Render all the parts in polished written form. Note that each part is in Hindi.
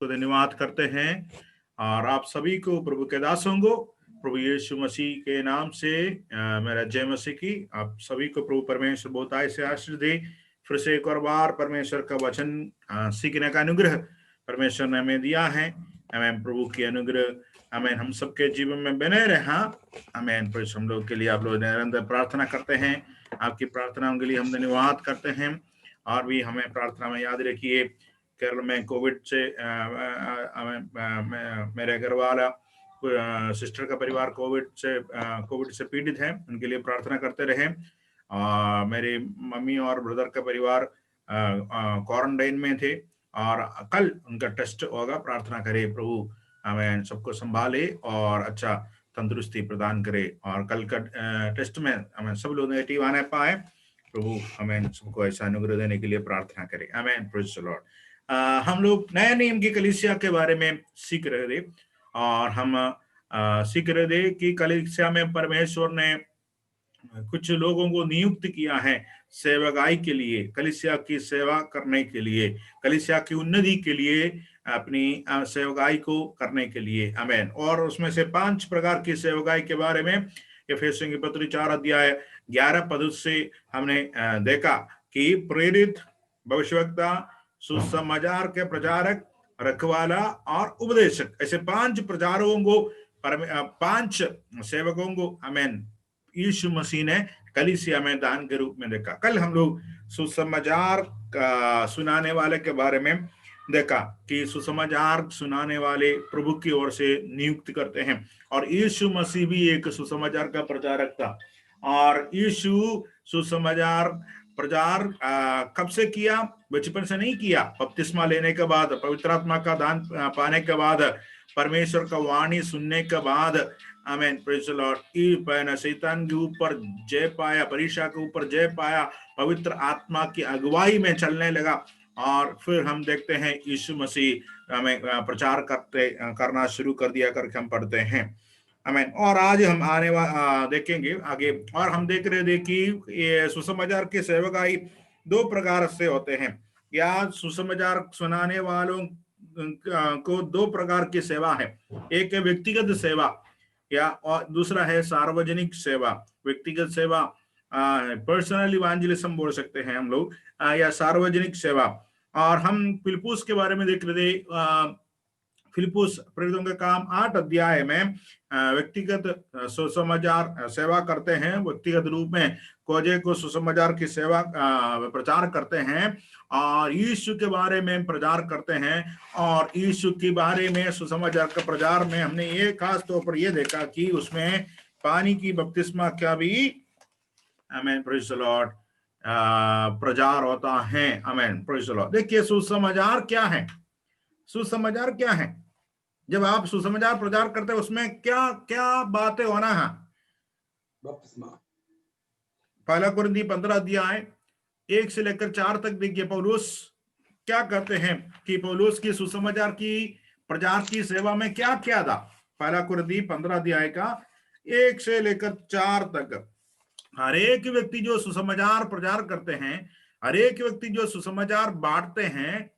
को धन्यवाद करते हैं और आप सभी को प्रभु के दासों को प्रभु यीशु मसीह के नाम से मेरा जय मसीह की आप सभी को प्रभु परमेश्वर बहुतायत से आशीष दे। फिर से एक और बार परमेश्वर का वचन सीखने का अनुग्रह परमेश्वर ने हमें दिया है। हमें प्रभु की अनुग्रह हमें हम सबके जीवन में बने रहा। हमें हम लोग के लिए आप लोग निरंतर प्रार्थना करते हैं। आपकी प्रार्थनाओं के लिए हम धन्यवाद करते हैं और भी हमें प्रार्थना में याद रखिए। केरल में कोविड से मेरे घर वाला सिस्टर का परिवार कोविड से पीड़ित है, उनके लिए प्रार्थना करते रहे। मेरे मम्मी और ब्रदर का परिवार क्वारंटाइन में थे और कल उनका टेस्ट होगा। प्रार्थना करे प्रभु हमें सबको संभाले और अच्छा तंदुरुस्ती प्रदान करे और कल का टेस्ट में हमें सब लोग नेगेटिव आने पाए। प्रभु हमें सबको ऐसा अनुग्रह देने के लिए प्रार्थना करें। आमीन। Praise the Lord. हम लोग नए नियम की कलीसिया के बारे में सीख रहे थे और हम सीख रहे थे कि कलीसिया में परमेश्वर ने कुछ लोगों को नियुक्त किया है सेवकाई के लिए, कलीसिया की सेवा करने के लिए, कलीसिया की उन्नति के लिए, अपनी सेवकाई को करने के लिए। आमीन। और उसमें से 5 प्रकार की सेवकाई के बारे में एफेसियों की पत्री 4 अध्याय 11 पद से हमने देखा कि प्रेरित, भविष्यवक्ता, सुसमाचार के प्रचारक, रखवाला और उपदेशक, ऐसे 5 प्रचारकों को 5 सेवकों को आमीन यीशु मसीह ने कलीसिया में दान के रूप में देखा। कल हम लोग सुसमाचार सुनाने वाले के बारे में देखा कि सुसमाचार सुनाने वाले प्रभु की ओर से नियुक्त करते हैं और यीशु मसीह भी एक सुसमाचार का प्रचारक था। और यीशु सुसमाचार प्रचार कब से किया? बचपन से नहीं किया। बपतिस्मा लेने के बाद, पवित्र आत्मा का दान पाने के बाद, परमेश्वर का वाणी सुनने के बाद, आमीन, प्रेज़ द लॉर्ड, शैतान के ऊपर जय पाया, परीक्षा के ऊपर जय पाया, पवित्र आत्मा की अगुवाई में चलने लगा और फिर हम देखते हैं यीशु मसीह हमें प्रचार करना शुरू कर दिया करके हम पढ़ते हैं। आमीन। और आज हम देखेंगे आगे और हम देख रहे थे कि ये सुसमाचार के सेवकाई 2 प्रकार से होते हैं। या सुसमाचार सुनाने वालों को 2 प्रकार की सेवा है। एक है व्यक्तिगत सेवा या और दूसरा है सार्वजनिक सेवा। व्यक्तिगत सेवा पर्सनल इवेंजलिज्म बोल सकते हैं हम लोग, या सार्वजनिक सेवा। और हम फिलिप्पुस के बारे में देख रहे थे। फिलिप्पुस प्रेरितों का काम 8 अध्याय में व्यक्तिगत सुसमाचार सेवा करते हैं, व्यक्तिगत रूप में खोजे को सुसमाचार की सेवा प्रचार करते हैं और यीशु के बारे में प्रचार करते हैं। और यीशु के बारे में सुसमाचार का प्रचार में हमने ये खास तौर पर ये देखा कि उसमें पानी की बपतिस्मा का भी आमीन, प्रेज़ द लॉर्ड, प्रचार होता है। आमीन, प्रेज़ द लॉर्ड। देखिए सुसमाचार क्या है? सुसमाचार क्या है? जब आप सुसमाचार प्रचार करते हैं उसमें क्या क्या बातें होना है? पहला कुरिन्थी 15 अध्याय 1 से लेकर 4 तक देखिए पौलुस क्या कहते हैं कि पौलुस की सुसमाचार की प्रचार की सेवा में क्या क्या था। पहला कुरिन्थी 15 अध्याय का 1 से लेकर 4 तक। हर एक व्यक्ति जो सुसमाचार प्रचार करते हैं, हर एक व्यक्ति जो सुसमाचार बांटते हैं,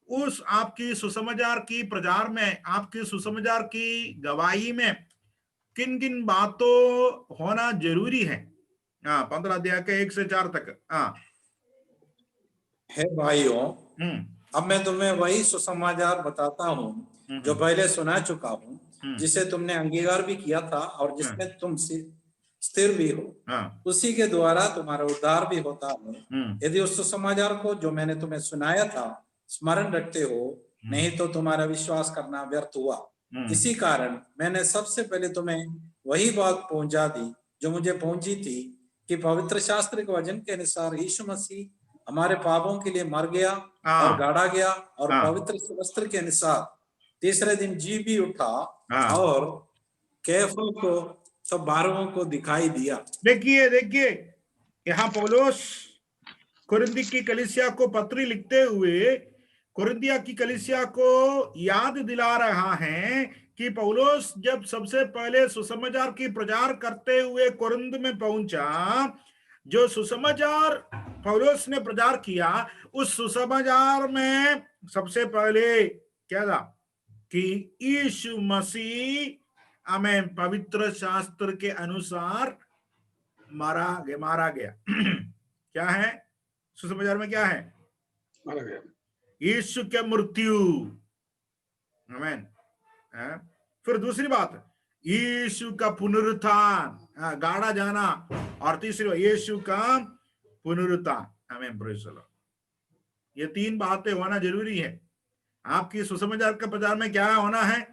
उस आपकी सुसमाचार की प्रचार में, आपकी सुसमाचार की गवाही में किन किन बातों होना जरूरी है। 15 अध्याय के 1 से 4 तक। हे भाइयों, अब मैं तुम्हें वही सुसमाचार बताता हूँ जो पहले सुना चुका हूँ, जिसे तुमने अंगीकार भी किया था और जिसमें तुम स्थिर भी हो। उसी के द्वारा तुम्हारा उद्धार भी होता है, यदि उस सुसमाचार को जो मैंने तुम्हें सुनाया था स्मरण रखते हो, नहीं तो तुम्हारा विश्वास करना व्यर्थ हुआ। इसी कारण मैंने सबसे पहले तुम्हें वही बात पहुंचा दी जो मुझे पहुंची थी कि पवित्र शास्त्र के वचन के अनुसार यीशु मसीह हमारे पापों के लिए मर गया और गाड़ा गया और पवित्र शास्त्र के अनुसार तीसरे दिन जी भी उठा और कैफा को सब 12 को दिखाई दिया। देखिए यहाँ पौलुस कुरिन्थी की कलीसिया को पत्री लिखते हुए कुरिन्थिया की कलीसिया को याद दिला रहा है कि पौलुस जब सबसे पहले सुसमाचार की प्रचार करते हुए कुरिन्थ में पहुंचा, जो सुसमाचार पौलुस ने प्रचार किया, उस सुसमाचार में सबसे पहले क्या था कि यीशु मसीह हमें पवित्र शास्त्र के अनुसार मारा गया। क्या है सुसमाचार में, क्या है? मारा गया। यीशु के मृत्यु, आमीन। फिर दूसरी बात, यीशु का पुनरुत्थान, गाड़ा जाना, और तीसरी बात यीशु का पुनरुत्थान, आमीन, प्रेज़ द लॉर्ड। ये तीन बातें होना जरूरी है। आपकी सुसमाचार का प्रचार में क्या होना है?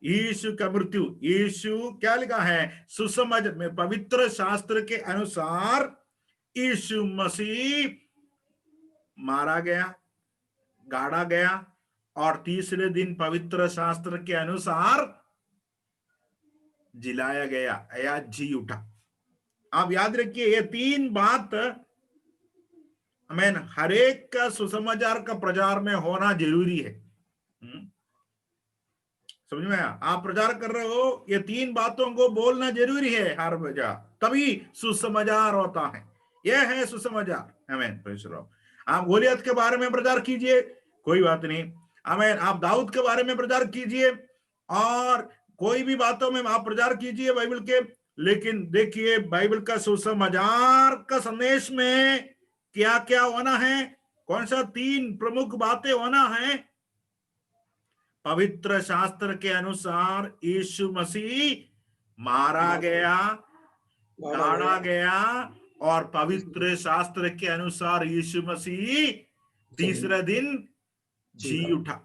यीशु का मृत्यु, यीशु क्या लिखा है सुसमाचार में, पवित्र शास्त्र के अनुसार यीशु मसीह मारा गया, गाड़ा गया, और तीसरे दिन पवित्र शास्त्र के अनुसार जिलाया गया या जी उठा। आप याद रखिए, ये तीन बात आमीन हर एक का सुसमाचार का प्रचार में होना जरूरी है। समझ में आया? आप प्रचार कर रहे हो, ये तीन बातों को बोलना जरूरी है हर वजह, तभी सुसमाचार होता है। यह है सुसमाचार, आमीन, प्रेज़ द लॉर्ड। आप गोलियत के बारे में प्रचार कीजिए, कोई बात नहीं, आमीन। आप दाऊद के बारे में प्रचार कीजिए, और कोई भी बातों में आप प्रचार कीजिए बाइबल के, लेकिन देखिए बाइबल का सुसमाचार का संदेश में क्या क्या होना है, कौन सा तीन प्रमुख बातें होना है? पवित्र शास्त्र के अनुसार यीशु मसीह मारा गया, गाड़ा गया, और पवित्र शास्त्र के अनुसार यीशु मसीह तीसरे दिन जी उठा,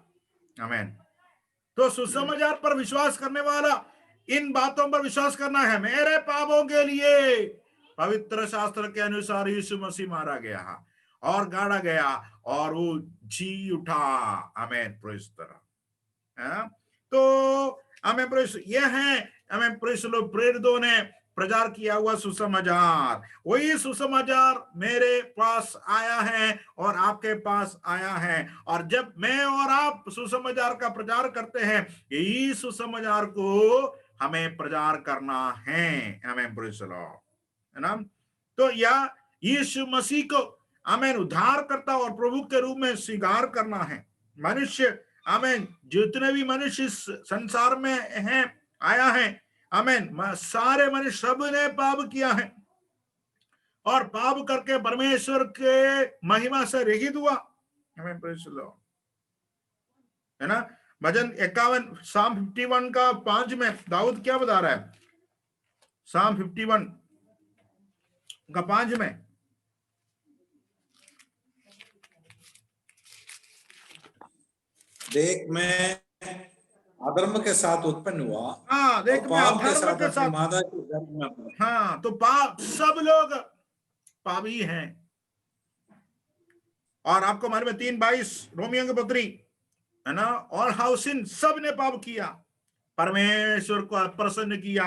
आमीन। तो सुसमाचार पर विश्वास करने वाला इन बातों पर विश्वास करना है। मेरे पापों के लिए पवित्र शास्त्र के अनुसार यीशु मसीह मारा गया और गाड़ा गया और वो जी उठा, आमीन, प्रेज़ द लॉर्ड। तो हमें यह है, हमें प्रेरितों ने प्रचार किया हुआ सुसमाचार, वही सुसमाचार मेरे पास आया है और आपके पास आया है। और जब मैं और आप सुसमाचार का प्रचार करते हैं, यही सुसमाचार को हमें प्रचार करना है, हमें प्रेज़ द लॉर्ड, है ना। तो या यीशु मसीह को हमें उद्धारकर्ता और प्रभु के रूप में स्वीकार करना है। मनुष्य, आमीन, जितने भी मनुष्य इस संसार में हैं, आया है, आमीन, सारे मनुष्य सब ने पाप किया है और पाप करके परमेश्वर के महिमा से रहित हुआ, आमीन, प्रेज़ द लॉर्ड, है ना। भजन 51 साम 51 का 5 में दाऊद क्या बता रहा है? साम 51 का 5 में, देख मैं अधर्म के साथ उत्पन्न हुआ, हाँ, देख मैं पाप के अधर्म के अपनी साथ, माता के गर्भ में पड़ा। हाँ, तो पाप, सब लोग पापी हैं। और आपको मालूम है 3:22 रोमियो की पत्री, है ना, और हाउसिन, सब ने पाप किया, परमेश्वर को अप्रसन्न किया,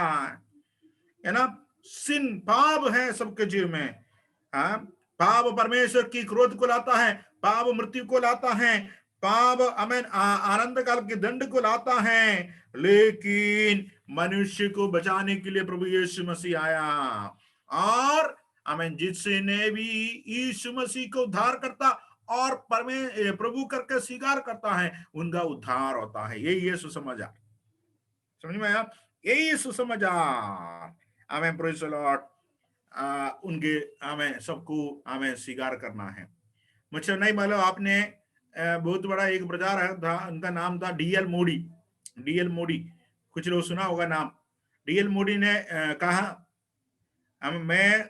है ना। सिन, पाप है सबके जीव में, हाँ। पाप परमेश्वर की क्रोध को लाता है, पाप मृत्यु को लाता है, पाप आमीन आनंद काल के दंड को लाता है, लेकिन मनुष्य को बचाने के लिए प्रभु यीशु मसीह आया, और आमीन जिसने भी यीशु मसीह को उद्धार करता और प्रभु करके स्वीकार करता है, उनका उद्धार होता है। यही है सुसमाचार, समझ में आया? यही सुसमाचार, आमीन, प्रेज़ द लॉर्ड। उनके हमें सबको हमें स्वीकार करना है। मुझे नहीं मालूम, आपने बहुत बड़ा एक प्रचार था, उनका नाम था डीएल मोडी, डीएल मोडी, कुछ लोग सुना होगा नाम। डीएल मोडी ने कहा, मैं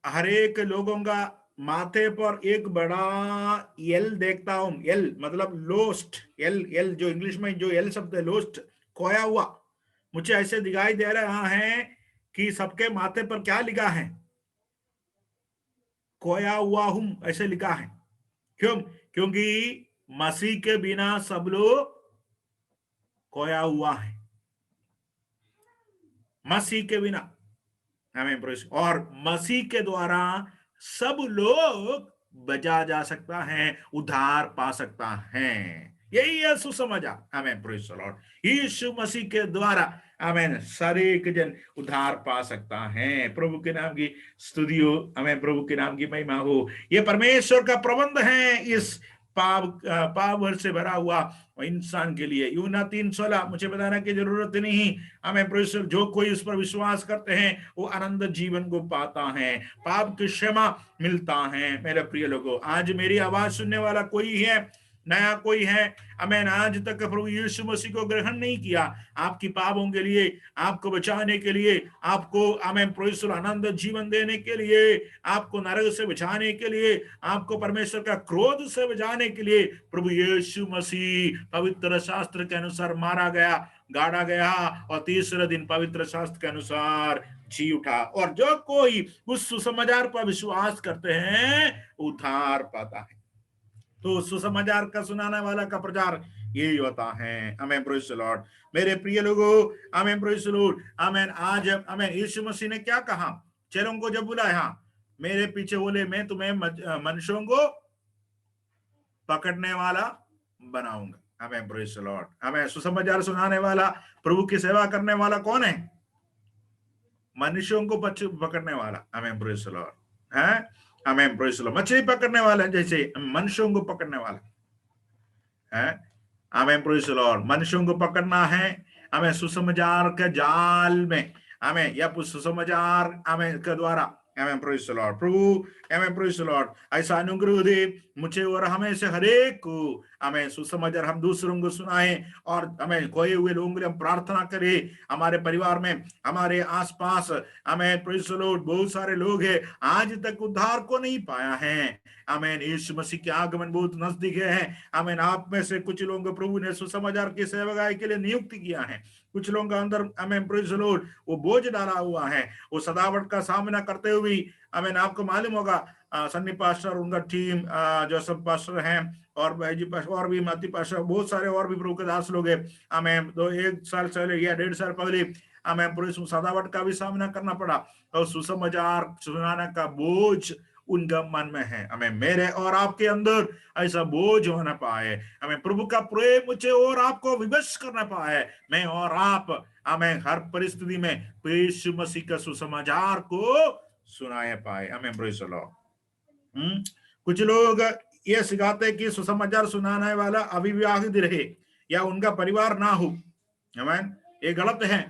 हर एक लोगों का माथे पर एक बड़ा एल देखता हूं। एल मतलब लोस्ट, एल, एल जो इंग्लिश में जो एल शब्द है, लोस्ट, खोया हुआ, मुझे ऐसे दिखाई दे रहा है कि सबके माथे पर क्या लिखा है? खोया हुआ हूं, ऐसे लिखा है। क्यों? क्योंकि मसीह के बिना सब लोग खोया हुआ है, मसीह के बिना, हमें और मसीह के द्वारा सब लोग बचा जा सकता है, उद्धार पा सकता है। यही है सुसमाचार, हमें प्रेज़ द लॉर्ड। यीशु मसीह के द्वारा आमीन सारे एक जन उद्धार पा सकता है। प्रभु के नाम की स्तुति हो, हमें प्रभु के नाम की महिमा हो। यह परमेश्वर का प्रबंध है इस पाप से भरा हुआ इंसान के लिए। यूहन्ना 3:16 मुझे बताने की जरूरत नहीं, हमें प्रेस जो कोई उस पर विश्वास करते हैं वो अनंत जीवन को पाता है, पाप की क्षमा मिलता है। मेरे प्रिय लोगों, आज मेरी आवाज सुनने वाला कोई है, नया कोई है, अमेन, आज तक प्रभु यीशु मसीह को ग्रहण नहीं किया, आपकी पापों के लिए, आपको बचाने के लिए, आपको अमेन प्रभु आनंद जीवन देने के लिए, आपको नरक से बचाने के लिए, आपको परमेश्वर का क्रोध से बचाने के लिए प्रभु यीशु मसीह पवित्र शास्त्र के अनुसार मारा गया, गाड़ा गया और तीसरे दिन पवित्र शास्त्र के अनुसार जी उठा। और जो कोई उस सुसमाचार पर विश्वास करते हैं उद्धार पाता है। तो सुसमाचार का सुनाने वाला का प्रचार यही होता है। आमेन, प्रेज़ द लॉर्ड। मेरे प्रिय लोगों, आमेन, प्रेज़ द लॉर्ड। आमेन। आज आमेन, यीशु मसीह ने क्या कहा चेलों को जब बुलाया, मेरे पीछे बोले मैं तुम्हें मनुष्यों को पकड़ने वाला बनाऊंगा। आमेन, प्रेज़ द लॉर्ड। आमेन। सुसमाचार सुनाने वाला, प्रभु की सेवा करने वाला कौन है? मनुष्यों को पकड़ने वाला। आमेन, प्रेज़ द लॉर्ड है। आमेन, प्रेज़ द लॉर्ड। मछली पकड़ने वाला जैसे मनुष्यों को पकड़ने वाला है। आमेन, प्रेज़ द लॉर्ड। मनुष्यों को पकड़ना है हमें सुसमाचार के जाल में, हमें या सुसमाचार हमें के द्वारा। Amen, praise the Lord. प्रभु आमेन, प्रेज़ द लॉर्ड, ऐसा अनुग्रह दे मुझे और हमें से हरेक को। हमें सुसमाचार हम दूसरों को सुनाएं और हमें खोए हुए लोगों के लिए हम प्रार्थना करें। हमारे परिवार में, हमारे आसपास, हमें प्रेज़ द लॉर्ड बहुत सारे लोग हैं आज तक उद्धार को नहीं पाया है। आमेन। यीशु मसीह के आगमन बहुत नजदीक है। आमेन। आप में से कुछ लोगों को प्रभु ने सुसमाचार की सेवकाई के लिए नियुक्त किया है। कुछ लोगों का अंदर आमेन, प्रेज़ द लॉर्ड, वो बोझ डाला हुआ है, वो सदावट का सामना करते हुए। आमेन। आपको मालूम होगा सन्नी पास्टर, उनका टीम, जोसेफ पास्टर हैं और भाईजी पास्टर और भी माती पास्टर, बहुत सारे और भी प्रभु के दास लोग हैं। हमें 1 साल पहले या 1.5 साल पहले हमें पुलिस सदावट का भी सामना करना पड़ा और सुसमाचार सुनाने का बोझ उनका मन में है। हमें मेरे और आपके अंदर ऐसा बोझ होना पाए, हमें प्रभु का प्रेम मुझे और आपको विवश करना पाए, मैं और आप हमें हर परिस्थिति में यीशु मसीह का सुसमाचार को सुनाए पाए। हमें प्रेज़ द लॉर्ड। कुछ लोग ये सिखाते कि सुसमाचार सुनाने वाला अविवाहित रहे या उनका परिवार ना हो। आमीन। ये गलत है।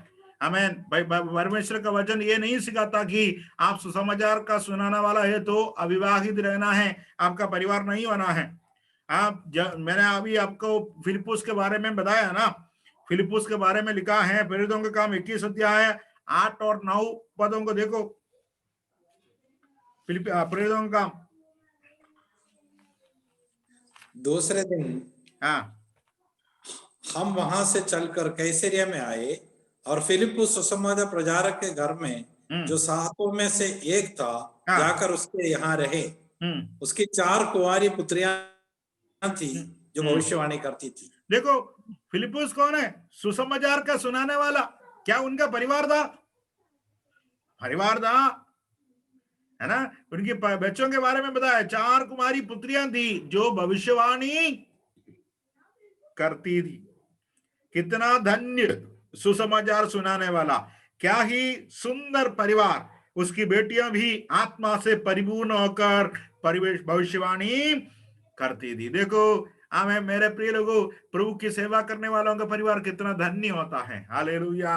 आमीन। परमेश्वर का वचन ये नहीं सिखाता कि आप सुसमाचार का सुनाने वाला है तो अविवाहित रहना है, आपका परिवार नहीं होना है। मैंने अभी आपको फिलिप्पुस के बारे में बताया ना, फिलिप्पुस के बारे में लिखा है प्रेरितों का काम 21 अध्याय 8 और 9 पदों को देखो। प्रेरितों का काम दूसरे दिन हम वहां से चलकर कैसरिया में आए और फिलिप्पुस सुसमाचार प्रचारक के घर में, जो सातों में से एक था, जाकर उसके यहाँ रहे। उसकी 4 कुंवारी पुत्रियां थी जो भविष्यवाणी करती थी। देखो फिलिप्पुस कौन है? सुसमाचार का सुनाने वाला। क्या उनका परिवार था? परिवार था, है ना। उनके बच्चों के बारे में बताया, 4 कुमारी पुत्रियां थी जो भविष्यवाणी करती थी। कितना धन्य सुसमाचार सुनाने वाला, क्या ही सुंदर परिवार। उसकी बेटियां भी आत्मा से परिपूर्ण होकर भविष्यवाणी करती थी। देखो हमें मेरे प्रिय लोगों, प्रभु की सेवा करने वालों का परिवार कितना धन्य होता है। Hallelujah.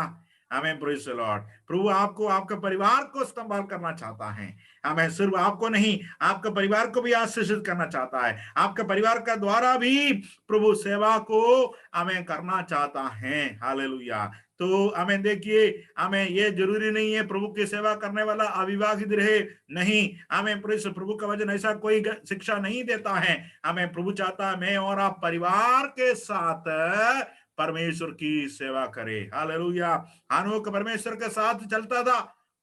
Amen, praise the Lord. प्रभु आपको, आपका परिवार को संभाल करना चाहता है। हमें सिर्फ आपको नहीं, आपका परिवार को भी आशीषित करना चाहता है। आपका परिवार का द्वारा भी प्रभु सेवा को हमें करना चाहता है। हालेलुया। तो हमें देखिए, हमें ये जरूरी नहीं है प्रभु की सेवा करने वाला अविवाहित रहे, नहीं। हमें प्रभु का वचन ऐसा कोई शिक्षा नहीं देता है। हमें प्रभु चाहता है मैं और आप परिवार के साथ परमेश्वर की सेवा करे। हालेलुया। हानोक परमेश्वर के साथ चलता था।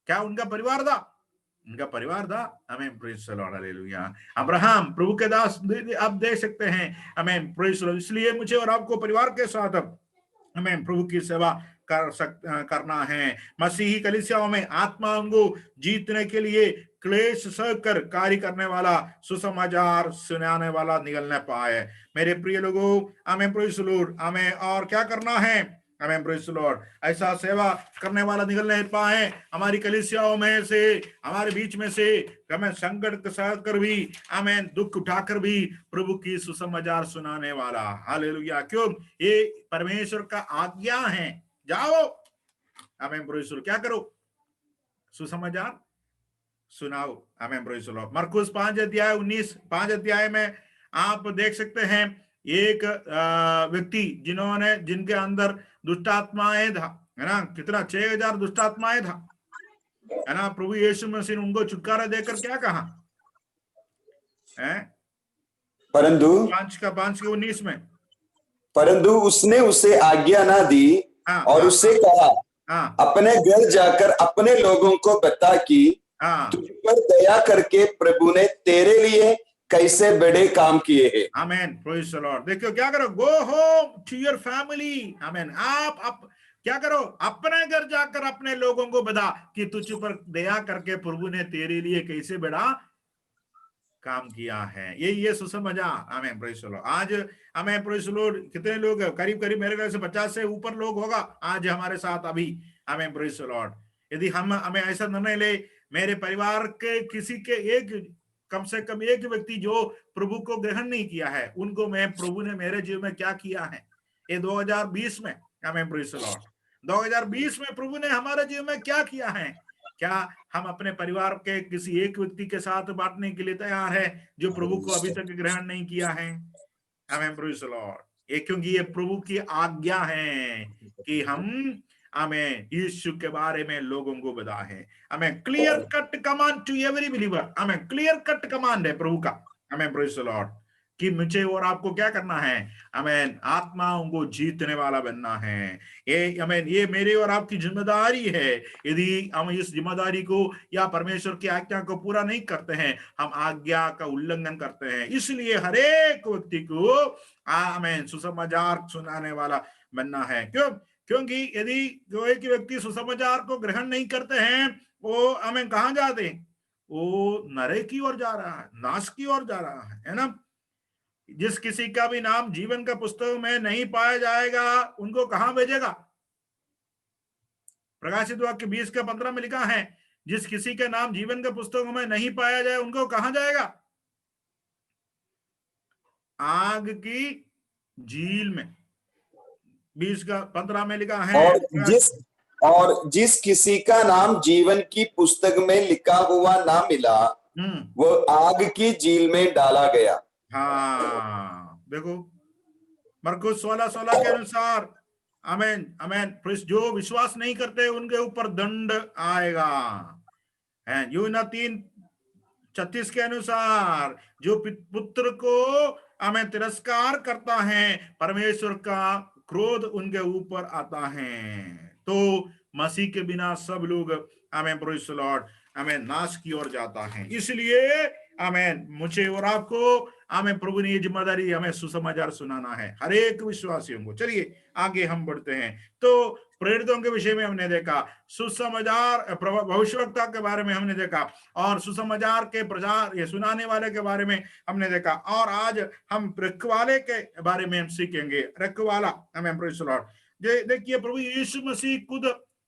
क्या उनका परिवार था? उनका परिवार था। हमें praise the Lord. Hallelujah. Abraham प्रभु के दास आप देख सकते हैं। हमें प्रेज़ द लॉर्ड। इसलिए मुझे और आपको परिवार के साथ हमें प्रभु की सेवा करना है। मसीही कलीसियाओं में आत्माओं को जीतने के लिए क्लेश सहकर कार्य करने वाला, सुसमाचार सुनाने वाला निकलने पाए। मेरे प्रिय लोगों, हमें प्रेज़ द लॉर्ड, हमें और क्या करना है? आमेन, प्रेज़ द लॉर्ड। ऐसा सेवा करने वाला निकल नहीं पाए हमारी कलीसियाओं में से, हमारे बीच में से, हमें संकट के साथ कर भी, आमेन, दुख उठाकर भी प्रभु की सुसमाचार सुनाने वाला। हालेलुया। क्यों? ये परमेश्वर का आज्ञा है, जाओ, आमेन, प्रेज़ द लॉर्ड, क्या करो? सुसमाचार सुनाओ। आमेन, प्रेज़ द लॉर्ड। मरकुस 5 अध्याय में आप देख सकते हैं एक व्यक्ति जिनके अंदर दुष्टात्माएं था, है ना, कितना 6000 दुष्टात्माएं था, है ना। प्रभु यीशु मसीह ने उनको छुटकारा देकर क्या कहा है? परंतु 5:19 में, परंतु उसने उसे आज्ञा ना दी और उससे कहा, अपने घर जाकर अपने लोगों को बता कि तुझ पर दया करके प्रभु ने तेरे लिए कैसे बड़े काम किए हैं। Amen, praise the Lord. देखो क्या करो, go home to your family. Amen. आप क्या करो, अपने घर जाकर अपने लोगों को बता कि तुझ पर दया करके प्रभु ने तेरे लिए कैसे बड़ा काम किया है। ये सुसमाचार। आमेन, प्रेज़ द लॉर्ड। आज हमें, प्रेज़ द लॉर्ड, कितने लोग, करीब मेरे ख्याल से 50 से ऊपर लोग होगा आज हमारे साथ अभी। आमेन, प्रेज़ द लॉर्ड। यदि हमें ऐसा निर्णय ले, मेरे परिवार के किसी के कम से कम एक व्यक्ति जो प्रभु को ग्रहण नहीं किया है, उनको मैं, प्रभु ने मेरे जीवन में क्या किया है, ये 2020 में, आमेन, प्रेज़ द लॉर्ड, 2020 में प्रभु ने हमारे जीवन में क्या किया है, क्या हम अपने परिवार के किसी एक व्यक्ति के साथ बांटने के लिए तैयार है जो प्रभु को अभी तक ग्रहण नहीं किया है? आमेन, प्रेज़ द लॉर्ड। क्योंकि ये प्रभु की आज्ञा है कि हम, आमेन, यीशु के बारे में लोगों को बताएं। Amen. Clear cut command to every believer. Amen, clear cut command है प्रभु का। आमेन, प्रेज़ द लॉर्ड, कि मुझे और आपको क्या करना है? आमेन, आत्माओं को जीतने वाला बनना है। ये, आमेन, ये मेरी और आपकी जिम्मेदारी है। यदि हम इस जिम्मेदारी को या परमेश्वर की आज्ञा को पूरा नहीं करते हैं, हम आज्ञा का उल्लंघन करते हैं। इसलिए हर एक व्यक्ति को, आमेन, सुसमाचार सुनाने वाला बनना है। क्योंकि यदि कोई व्यक्ति सुसमाचार को ग्रहण नहीं करते हैं, वो हमें कहाँ जाते हैं? वो नरक की ओर जा रहा है, नाश की ओर जा रहा है ना। जिस किसी का भी नाम जीवन का पुस्तक में नहीं पाया जाएगा, उनको कहां भेजेगा? प्रकाशित वाक्य 20:15 में लिखा है, जिस किसी के नाम जीवन के पुस्तकों में नहीं पाया जाए, उनको कहां जाएगा? आग की झील में। 20:15 में लिखा है। और जिस किसी का नाम जीवन की पुस्तक में लिखा हुआ ना मिला, वो आग की झील में डाला गया। हाँ, देखो, मरकुस 16:16 के अनुसार, आमेन, आमेन, जो विश्वास नहीं करते उनके ऊपर दंड आएगा। यूहन्ना 3:36 के अनुसार, जो पुत्र को, आमेन, तिरस्कार करता है, परमेश्वर का क्रोध उनके ऊपर आता है। तो मसीह के बिना सब लोग, आमेन, प्रेज़ द लॉर्ड, आमेन, नाश की ओर जाता है। इसलिए, आमेन, मुझे और आपको, आमेन, प्रभु ने ये जिम्मेदारी हमें सुसमाचार सुनाना है हर एक विश्वासियों को। चलिए आगे हम बढ़ते हैं। तो प्रेरितों के विषय में हमने देखा, सुसमाचार, भविष्यवक्ता के बारे में हमने देखा, और सुसमाचार के प्रचार, ये सुनाने वाले के बारे में हमने देखा। और आज हम रखवाले के बारे में हम सीखेंगे। रखवाला, आमेन, प्रेज़ द लॉर्ड। देखिए, प्रभु यीशु मसीह खुद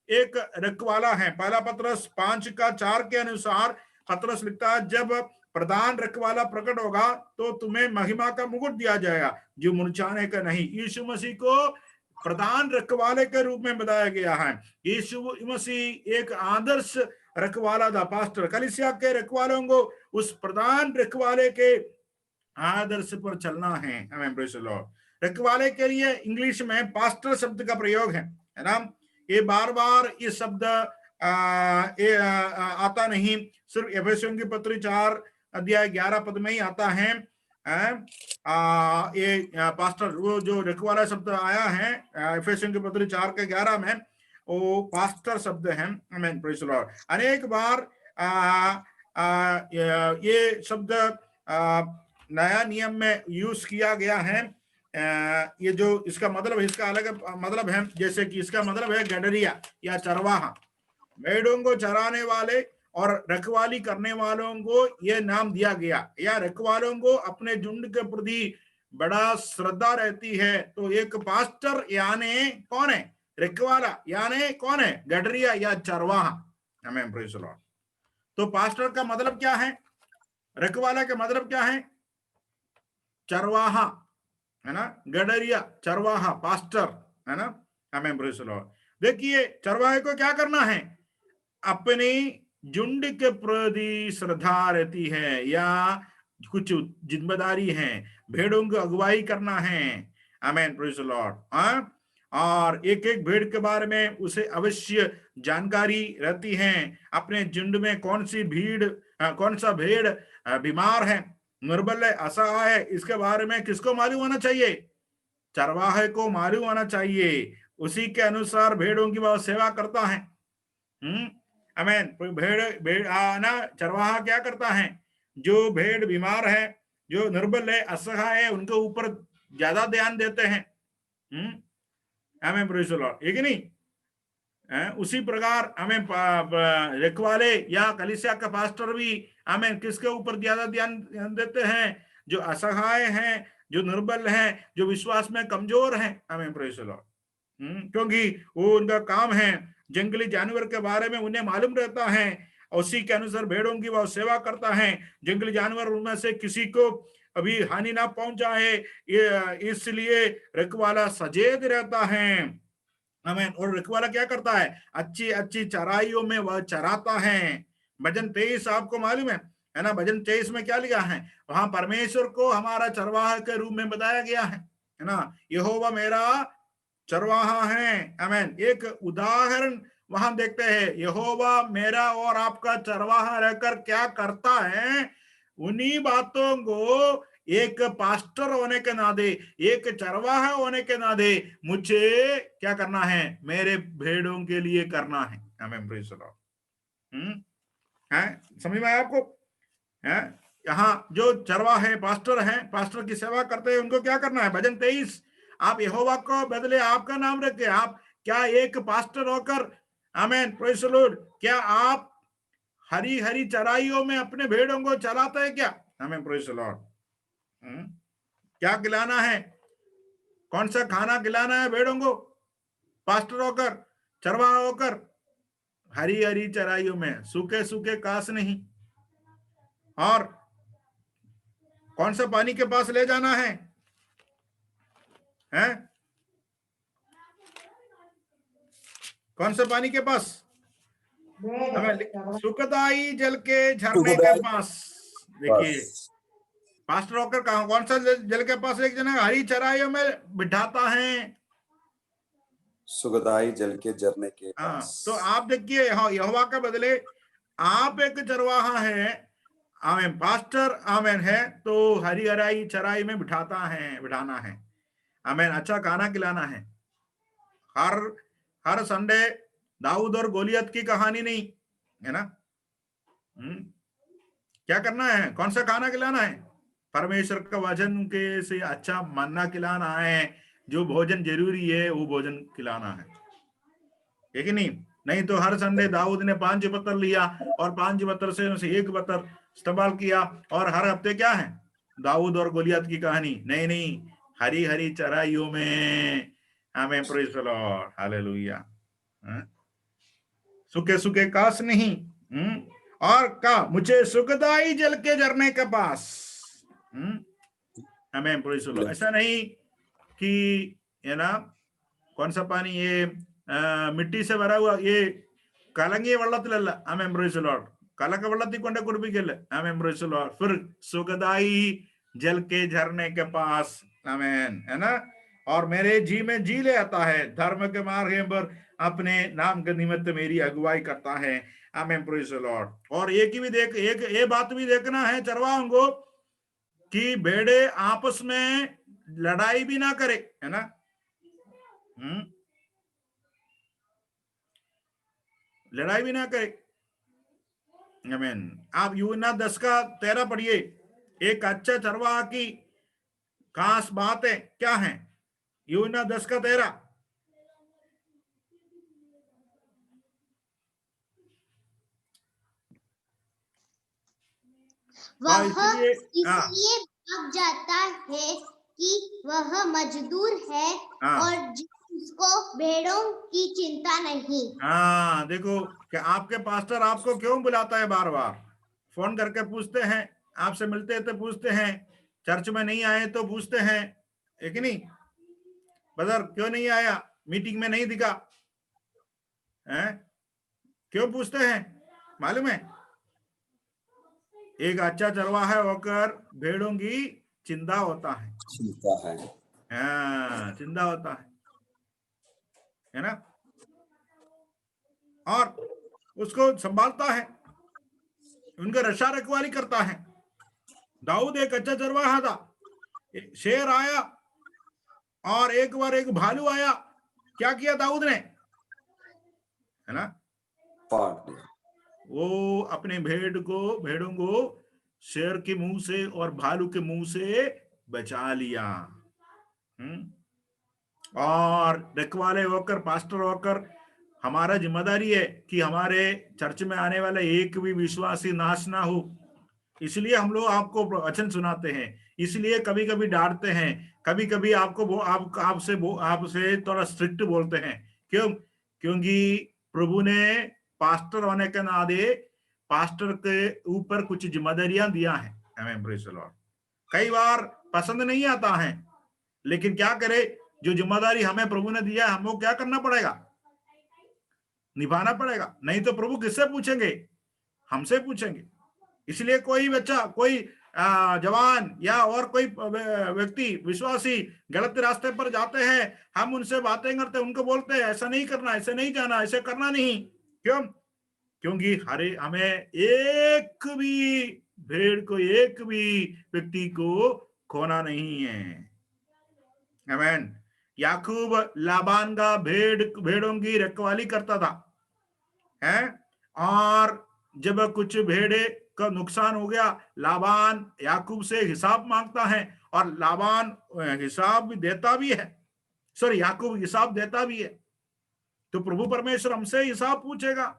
एक रखवाला है। पहला पतरस 5:4 के अनुसार पतरस लिखता है, जब प्रधान रखवाला प्रकट होगा तो तुम्हें महिमा का मुकुट दिया जाएगा जो मुरझाने का नहीं। यीशु मसीह को प्रधान रखवाले के रूप में बताया गया है। यीशु मसीह एक आदर्श रखवाला था। पास्टर कलीसिया के रखवालों को उस प्रधान रखवाले के आदर्श पर चलना है। आमेन, प्रेज़ द लॉर्ड। रखवाले के लिए इंग्लिश में पास्टर शब्द का प्रयोग है ना। ये बार बार ये शब्द आता नहीं, सिर्फ एफेसियों की पत्री 4:11 में ही आता है। ये पास्टर, वो जो रखवाला शब्द आया है एफेसियों की पत्री 4:11 में, वो पास्टर शब्द है। आमेन, प्रेज़ द लॉर्ड। अनेक बार ये शब्द नया नियम में यूज किया गया है। ये जो इसका मतलब है, इसका अलग मतलब है। जैसे कि इसका मतलब है गडरिया या चरवाहा, भेड़ों को चराने वाले और रखवाली करने वालों को यह नाम दिया गया। या रखवालों को अपने झुंड के प्रति बड़ा श्रद्धा रहती है, तो एक पास्टर यानी कौन है? रखवाला यानी कौन है? गडरिया या चरवाहा। आमीन, प्रेज़ द लॉर्ड। तो पास्टर का मतलब क्या है? रखवाला का मतलब क्या है? चरवाहा, है ना? गडरिया, चरवाहा, पास्टर, है ना? आमीन, प्रेज़ द लॉर्ड। देखिए, चरवाहे को क्या करना है? अपनी झुंड के प्रति श्रद्धा रहती है या कुछ जिम्मेदारी है, भेड़ों की अगुवाई करना है। आमीन, प्रेज़ द लॉर्ड। और एक एक भेड़ के बारे में उसे अवश्य जानकारी रहती है। अपने झुंड में कौन सी भीड़, कौन सा भेड़ बीमार है, निर्बल है, असहाय है, इसके बारे में किसको मालूम होना चाहिए? चरवाहे को मालूम होना चाहिए। उसी के अनुसार भेड़ों की वह सेवा करता है। आमीन। भेड़ ना, चरवाहा क्या करता है? जो भेड़ बीमार है, जो निर्बल है, असहाय है, उनके ऊपर ज्यादा ध्यान देते हैं। आमीन, प्रेज़ द लॉर्ड। है कि नहीं? उसी प्रकार हमें रखवाले या कलीसिया का पास्टर भी हमें किसके ऊपर ज्यादा ध्यान देते हैं? जो असहाय हैं, जो निर्बल हैं, जो विश्वास में कमजोर हैं। आमीन, प्रेज़ द लॉर्ड। क्योंकि वो उनका काम है, जंगली जानवर के बारे में उन्हें मालूम रहता है, उसी के अनुसार भेड़ों की वह सेवा करता है। जंगली जानवर उनमें से किसी को अभी हानि ना पहुंचाए, इसलिए रखवाला सचेत रहता है। आमीन। और रखवाला क्या करता है? अच्छी अच्छी चराइयों में वह चराता है। भजन 23 आपको मालूम है ना? भजन 23 में क्या लिखा है? वहां परमेश्वर को हमारा चरवाहा के रूप में बताया गया है ना? यहोवा मेरा चरवाहा है। आमीन। एक उदाहरण वहां देखते हैं, यहोवा मेरा और आपका चरवाहा रहकर क्या करता है। उन्हीं बातों को एक पास्टर होने के नाते, एक चरवाहा होने के नाते मुझे क्या करना है? मेरे भेड़ों के लिए करना है। आमीन, प्रेज़ द लॉर्ड। समझ में आया आपको? यहाँ जो चरवाहे पास्टर हैं, पास्टर की सेवा करते हैं, उनको क्या करना है? भजन 23, आप यहोवा को बदले आपका नाम रखे। आप क्या एक पास्टर होकर, आमीन, प्रेज़ द लॉर्ड, क्या आप हरी हरी चराइयों में अपने भेड़ों को चलाते हैं क्या? आमीन, प्रेज़ द लॉर्ड। क्या खिलाना है? कौन सा खाना खिलाना है भेड़ों को? पास्टर होकर, चरवाहा होकर, हरी हरी चराइयों में, सूखे सूखे घास नहीं। और कौन सा पानी के पास ले जाना है? कौन सा पानी के पास? सुखदाई जल के झरने के पास। देखिए, पास्टर होकर कौन सा जल के पास एक जना हरी चराइयों में बिठाता है? सुखदाई जल के झरने के पास। तो आप देखिए, यहोवा के बदले आप एक चरवाहा है, आमीन, पास्टर, आमीन, है तो हरी हराई चराई में बिठाना है। आमीन। अच्छा खाना खिलाना है। हर संडे दाऊद और गोलियत की कहानी नहीं है ना? क्या करना है? कौन सा खाना खिलाना है? परमेश्वर का वचन के से अच्छा मन्ना खिलाना है। जो भोजन जरूरी है वो भोजन खिलाना है कि नहीं तो हर संडे दाऊद ने 5 पत्थर लिया और 5 पत्थर से एक पत्थर इस्तेमाल किया, और हर हफ्ते क्या है? दाऊद और गोलियत की कहानी। नहीं, हरी हरी चराइयों में। आमीन, प्रेज़ द लॉर्ड, हालेलुया। सूखे सूखे घास नहीं। और का मुझे सुखदाई जल के झरने के पास। आमीन, प्रेज़ द लॉर्ड। ऐसा नहीं कि है ना, कौन सा पानी ये मिट्टी से भरा हुआ, ये कलंगी വെള്ളത്തിലല്ല। आमीन, प्रेज़ द लॉर्ड। कलक വെള്ളത്തിൽ കൊണ്ട് കുടിപ്പിക്കല്ല। आमीन, प्रेज़ द लॉर्ड। फिर सुखदाई जल के झरने के पास। आमीन, है ना? और मेरे जी में जी ले आता है, धर्म के मार्ग पर अपने नाम के निमित्त मेरी अगुवाई करता है। आमीन, प्रेज़ द लॉर्ड। और एक ये बात भी देखना है चरवाहों को कि भेड़े आपस में लड़ाई भी ना करे, है ना? लड़ाई भी ना करे। आमीन। आप यूहन्ना 10:13 पढ़िए। एक अच्छा चरवाहा की खास बातें क्या है? यूहन्ना 10:13। वह इसलिए भाग जाता है कि वह मजदूर है और जिस उसको भेड़ों की चिंता नहीं। हाँ, देखो कि आपके पास्टर आपको क्यों बुलाता है, बार बार फोन करके पूछते हैं, आपसे मिलते हैं तो पूछते हैं, चर्च में नहीं आए तो पूछते हैं, है कि नहीं? ब्रदर क्यों नहीं आया, मीटिंग में नहीं दिखा, हैं? क्यों पूछते हैं मालूम है? एक अच्छा चरवाहा होकर भेड़ों की चिंता होता है, हाँ, चिंता होता है ना, और उसको संभालता है, उनका रक्षा रखवाली करता है। दाऊद एक अच्छा चरवाहा था, शेर आया और एक बार एक भालू आया, क्या किया दाऊद ने, है ना, वो अपने भेड़ों को शेर के मुंह से और भालू के मुंह से बचा लिया। और रखवाले होकर, पास्टर होकर हमारा जिम्मेदारी है कि हमारे चर्च में आने वाला एक भी विश्वासी नाश ना हो, इसलिए हम लोग आपको वचन सुनाते हैं, इसलिए कभी कभी डांटते हैं, कभी कभी आपको आपसे थोड़ा स्ट्रिक्ट बोलते हैं। क्यों? क्योंकि प्रभु ने पास्टर होने के नाते पास्टर के ऊपर कुछ जिम्मेदारियां दिया है हमें। Praise the Lord. कई बार पसंद नहीं आता है, लेकिन क्या करे, जो जिम्मेदारी हमें प्रभु ने दिया है हमको क्या करना पड़ेगा, निभाना पड़ेगा, नहीं तो प्रभु किससे पूछेंगे, हमसे पूछेंगे। इसलिए कोई बच्चा, कोई जवान या और कोई व्यक्ति विश्वासी गलत रास्ते पर जाते हैं, हम उनसे बातें करते, उनको बोलते हैं ऐसा नहीं करना, ऐसे नहीं जाना, ऐसे करना नहीं। क्यों? क्योंकि हमें एक भी भेड़ को, एक भी व्यक्ति को खोना नहीं है। आमीन। याकूब लाबान का भेड़ों की रखवाली करता था, है, और जब कुछ भेड़े का नुकसान हो गया, लाबान याकूब से हिसाब मांगता है, और लाबान हिसाब भी देता भी है, सॉरी, याकूब हिसाब देता भी है। तो प्रभु परमेश्वर हमसे हिसाब पूछेगा।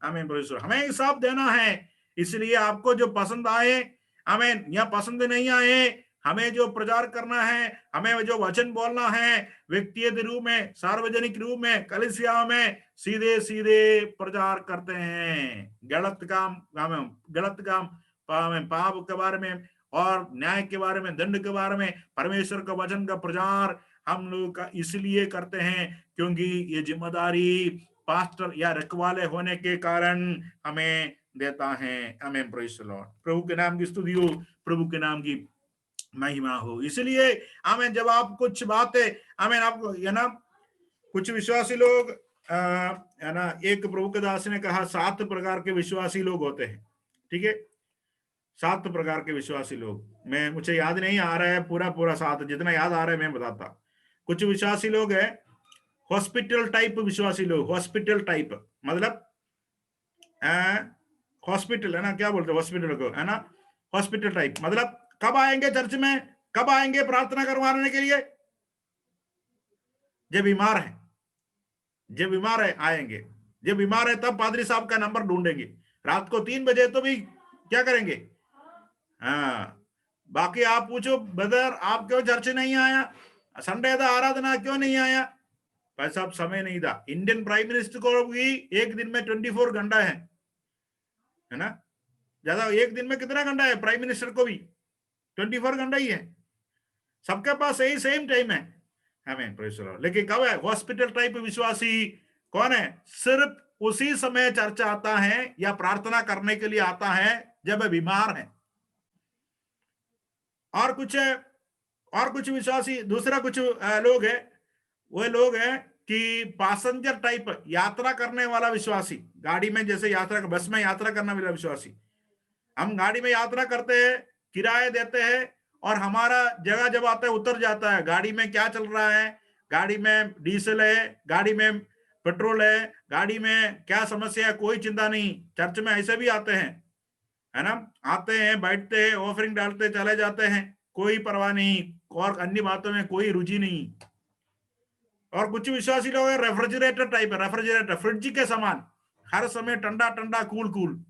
आमीन। परमेश्वर हमें हिसाब देना है। इसलिए आपको जो पसंद आए, आमीन, या पसंद नहीं आए, हमें जो प्रचार करना है, हमें जो वचन बोलना है, व्यक्तिगत रूप में, सार्वजनिक रूप में, कलीसिया में सीधे सीधे प्रचार करते हैं। गलत काम पाप के बारे में और न्याय के बारे में, दंड के बारे में, परमेश्वर का वचन का प्रचार हम लोग का इसलिए करते हैं क्योंकि ये जिम्मेदारी पास्टर या रखवाले होने के कारण हमें देता है। आमीन। Praise the Lord. प्रभु के नाम की स्तुति हो, प्रभु के नाम की महिमा हो। इसलिए आमीन, जब आप कुछ बातें, आमीन, आपको है ना, कुछ विश्वासी लोग, है ना, एक प्रभु के दास ने कहा 7 प्रकार के विश्वासी लोग होते हैं, ठीक है, 7 प्रकार के विश्वासी लोग। मुझे याद नहीं आ रहा है पूरा 7, जितना याद आ रहा है मैं बताता। कुछ विश्वासी लोग है हॉस्पिटल टाइप विश्वासी लोग। हॉस्पिटल टाइप मतलब हॉस्पिटल, है ना, क्या बोलते हैं हॉस्पिटल को, है ना, हॉस्पिटल टाइप मतलब कब आएंगे चर्च में, कब आएंगे प्रार्थना करवाने के लिए, जब बीमार है, जब बीमार है आएंगे, जब बीमार है तब पादरी साहब का नंबर ढूंढेंगे, रात को 3 बजे तो भी क्या करेंगे। हाँ, बाकी आप पूछो ब्रदर आप क्यों चर्च नहीं आया, संडे था आराधना क्यों नहीं आया, भाई साहब समय नहीं था। इंडियन प्राइम मिनिस्टर को भी एक दिन में 24 घंटा है ना, ज्यादा, एक दिन में कितना घंटा है प्राइम मिनिस्टर को भी 24 घंटा ही है, सबके पास यही सेम टाइम है। आमीन। Praise the Lord. लेकिन कब है हॉस्पिटल टाइप विश्वासी कौन है, सिर्फ उसी समय चर्च आता है या प्रार्थना करने के लिए आता है जब बीमार है। और कुछ विश्वासी, दूसरा कुछ लोग है, वो लोग है कि पैसेंजर टाइप यात्रा करने वाला विश्वासी, गाड़ी में जैसे यात्रा, बस में यात्रा करने वाला विश्वासी। हम गाड़ी में यात्रा करते हैं, किराए देते हैं, और हमारा जगह जब आता है उतर जाता है, गाड़ी में क्या चल रहा है, गाड़ी में डीजल है, गाड़ी में पेट्रोल है, गाड़ी में क्या समस्या है, कोई चिंता नहीं। चर्च में ऐसे भी आते हैं, है ना, आते हैं, बैठते हैं, ऑफरिंग डालते चले जाते हैं, कोई परवाह नहीं, और अन्य बातों में कोई रुचि नहीं। और कुछ विश्वासी लोग है रेफ्रिजरेटर टाइप है, रेफ्रिजरेटर फ्रिज के समान, हर समय ठंडा ठंडा कूल कूल।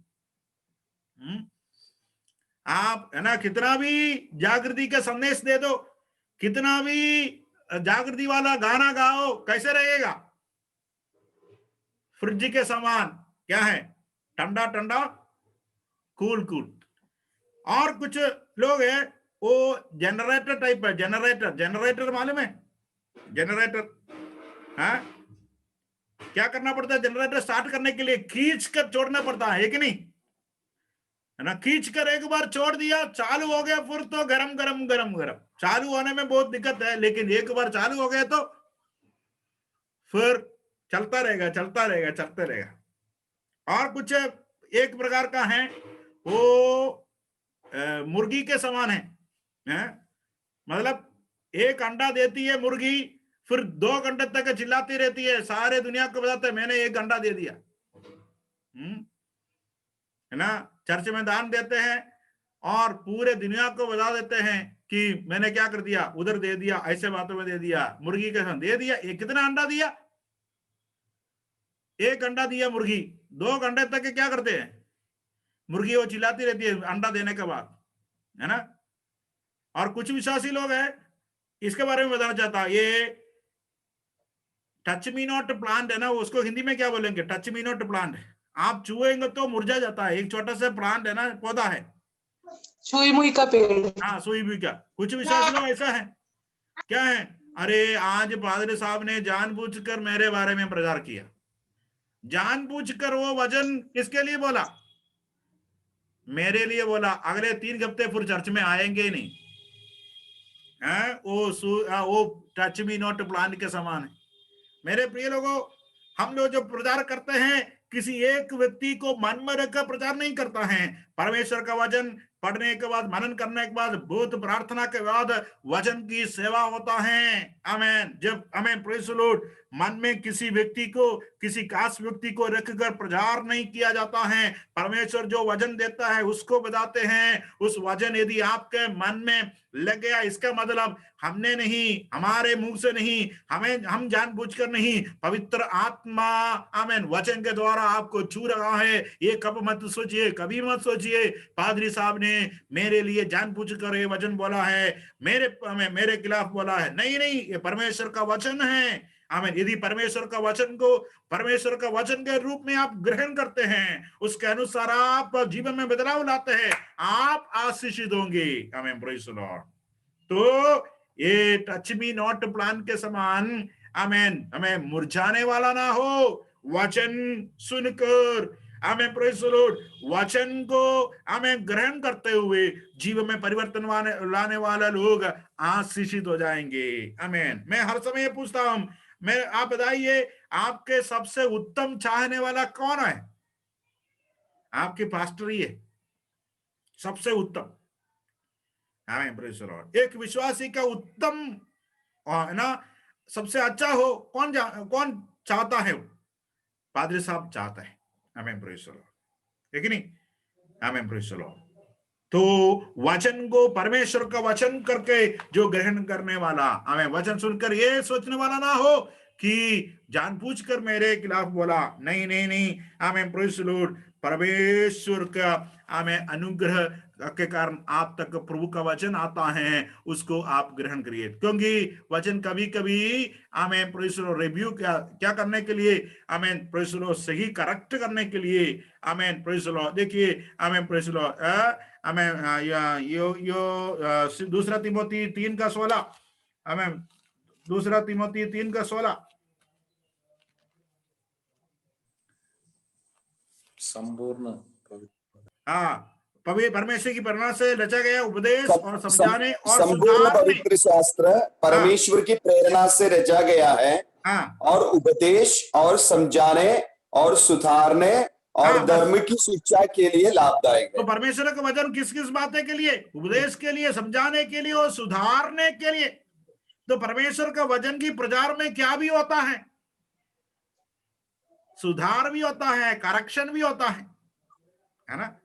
आप, है ना, कितना भी जागृति का संदेश दे दो, कितना भी जागृति वाला गाना गाओ, कैसे रहेगा? फ्रिज के समान, क्या है? ठंडा ठंडा, कूल कूल। और कुछ लोग हैं वो जनरेटर टाइप है। जनरेटर मालूम है? जनरेटर, हाँ, क्या करना पड़ता है जनरेटर स्टार्ट करने के लिए? खींच कर छोड़ना पड़ता है कि नहीं, है ना? खींच कर एक बार छोड़ दिया, चालू हो गया, फिर तो गरम गरम गरम गरम। चालू होने में बहुत दिक्कत है, लेकिन एक बार चालू हो गया तो फिर चलता रहेगा, चलता रहेगा, चलता रहेगा। और कुछ एक प्रकार का है वो मुर्गी के समान है? मतलब एक अंडा देती है मुर्गी, फिर 2 घंटे तक चिल्लाती रहती है, सारे दुनिया को बताते हैं मैंने एक अंडा दे दिया, है ना? चर्च में दान देते हैं और पूरे दुनिया को बता देते हैं कि मैंने क्या कर दिया, उधर दे दिया, ऐसे बातों में दे दिया, मुर्गी के साथ दे दिया। एक कितना अंडा दिया? एक अंडा दिया मुर्गी। 2 घंटे तक क्या करते हैं मुर्गी? वो चिल्लाती रहती है अंडा देने के बाद, है ना? और कुछ विश्वासी लोग हैं, इसके बारे में बताना चाहता, ये टच मी नॉट प्लांट है ना, उसको हिंदी में क्या बोलेंगे? Touch me not plant. आप छुएंगे तो मुरझा जाता है, एक छोटा सा प्लांट है ना, पौधा है, सुई मुई का पेड़। हाँ, सुई मुई का। कुछ विश्वास लोग ऐसा है, क्या है? अरे आज पादरी साहब ने जानबूझकर मेरे बारे में प्रचार किया। जानबूझकर वो वचन किसके लिए बोला? मेरे लिए बोला। अगले 3 हफ्ते फिर चर्च में आएंगे ही नहीं, है? वो टच मी नॉट प्लांट के समान है। मेरे प्रिय लोगों, हम लोग जो प्रचार करते हैं किसी एक व्यक्ति को मन में रखकर प्रचार नहीं करता है। परमेश्वर का वचन पढ़ने के बाद, मनन करने के बाद, बहुत प्रार्थना के बाद वचन की सेवा होता है। आमेन। जब हमें प्रेज़ द लॉर्ड मन में किसी व्यक्ति को, किसी खास व्यक्ति को रखकर प्रचार नहीं किया जाता है। परमेश्वर जो वचन देता है उसको बताते हैं। उस वचन यदि आपके मन में लग गया, इसका मतलब हमने नहीं, हमारे मुंह से नहीं, हम जानबूझकर नहीं, पवित्र आत्मा आमेन वचन के द्वारा आपको छू रहा है। ये कब मत सोचिए, कभी मत सोचिए पादरी साहब ने मेरे लिए जानबूझकर ये वचन बोला है, मेरे खिलाफ बोला है। नहीं, ये परमेश्वर का वचन है। आमीन। यदि परमेश्वर का वचन को परमेश्वर का वचन के रूप में आप ग्रहण करते हैं, उसके अनुसार आप जीवन में बदलाव लाते हैं, आप आशीषित होंगे। आमीन, प्रेज़ द लॉर्ड। तो ये टच मी नॉट प्लान के समान आमीन, हमें मुरझाने वाला ना हो। वचन सुनकर आमीन, प्रेज़ द लॉर्ड, वचन को हमें ग्रहण करते हुए जीवन में परिवर्तन लाने वाला लोग आशीषित हो जाएंगे। आमीन। मैं हर समय पूछता हूं, आप बताइए, आपके सबसे उत्तम चाहने वाला कौन है? आपके पास्टर ही है सबसे उत्तम। आमीन, प्रेज़ द लॉर्ड। एक विश्वासी का उत्तम है ना, सबसे अच्छा हो, कौन चाहता है? पादरी साहब चाहता है। आमीन, प्रेज़ द लॉर्ड, है कि नहीं? Amen, praise the Lord. तो वचन को, परमेश्वर का वचन करके जो ग्रहण करने वाला, आमीन, वचन सुनकर ये सोचने वाला ना हो कि जानबूझकर मेरे खिलाफ बोला। नहीं, आमीन, प्रेज़ द लॉर्ड। परमेश्वर का आमीन अनुग्रह के कारण आप तक प्रभु का वचन आता है, उसको आप ग्रहण करिए। क्योंकि वचन कभी कभी आमीन, प्रेज़ द लॉर्ड, रिव्यू क्या करने के लिए, आमीन, प्रेज़ द लॉर्ड, सही करेक्ट करने के लिए। आमीन, प्रेज़ द लॉर्ड। देखिए आमीन, प्रेज़ द लॉर्ड, आमीन, यो 2 तिमोथी 3:16, आमीन, 2 तिमोथी 3:16। संपूर्ण, हाँ, परमेश्वर की प्रेरणा से रचा गया उपदेश और समझाने और संपूर्ण सुधारने। पवित्र शास्त्र परमेश्वर की प्रेरणा से रचा गया है, हाँ, और उपदेश और समझाने और सुधारने और धर्म की शिक्षा के लिए लाभदायक है। तो परमेश्वर का वचन किस किस बातें के लिए? उपदेश के लिए, समझाने के लिए और सुधारने के लिए। तो परमेश्वर का वचन की प्रचार में क्या भी होता है? सुधार भी होता है, करेक्शन भी होता है ना?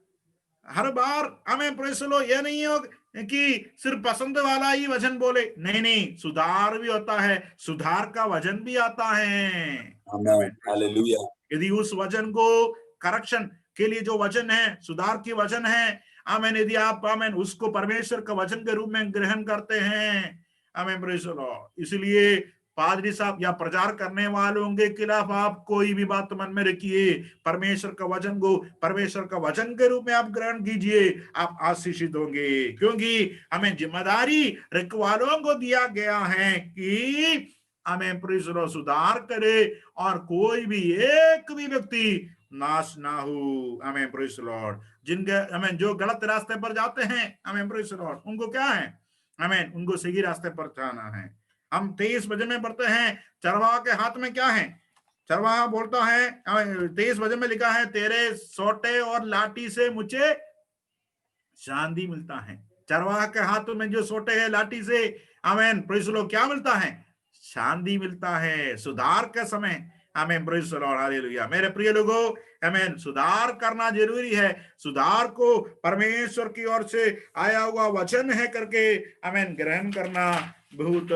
हर बार हमें प्रेज़ द लॉर्ड ये नहीं हो कि सिर्फ पसंद वाला ही वचन बोले। नहीं, सुधार भी होता है, सुधार का वचन भी आता है। हालेलुया। यदि उस वचन को करेक्शन के लिए जो वचन है, सुधार की वचन है, आमीन, यदि आप आमीन उसको परमेश्वर का वचन के रूप में ग्रहण करते हैं, आमीन, प्रेज़ द लॉर्ड। इसलिए पादरी साहब या प्रचार करने वालों के खिलाफ आप कोई भी बात मन में रखिए, परमेश्वर का वचन को परमेश्वर का वचन के रूप में आप ग्रहण कीजिए, आप आशीषित होंगे। क्योंकि हमें जिम्मेदारी रखवालों को दिया गया है कि हमें प्रेज़ द लॉर्ड सुधार करे और कोई भी एक भी व्यक्ति नाश ना हो। हमें प्रेज़ द लॉर्ड। जिनके हमें जो गलत रास्ते पर जाते हैं, हमें प्रेज़ द लॉर्ड, उनको क्या है, हमें उनको सही रास्ते पर जाना है। हम 23 वचन में पढ़ते हैं, चरवाहा के हाथ में क्या है, चरवाहा बोलता है, 23 वचन में लिखा है, तेरे सोटे और लाठी से मुझे शांति मिलता है। चरवाहा के हाथ में जो सोटे है लाठी से, आमीन, प्रेज़ द लॉर्ड, क्या मिलता है, शांति मिलता है सुधार के समय। आमीन, प्रेज़ द लॉर्ड, हालेलुया। मेरे प्रिय लोगों, आमीन, सुधार करना जरूरी है। सुधार को परमेश्वर की ओर से आया हुआ वचन है करके आमीन ग्रहण करना बहुत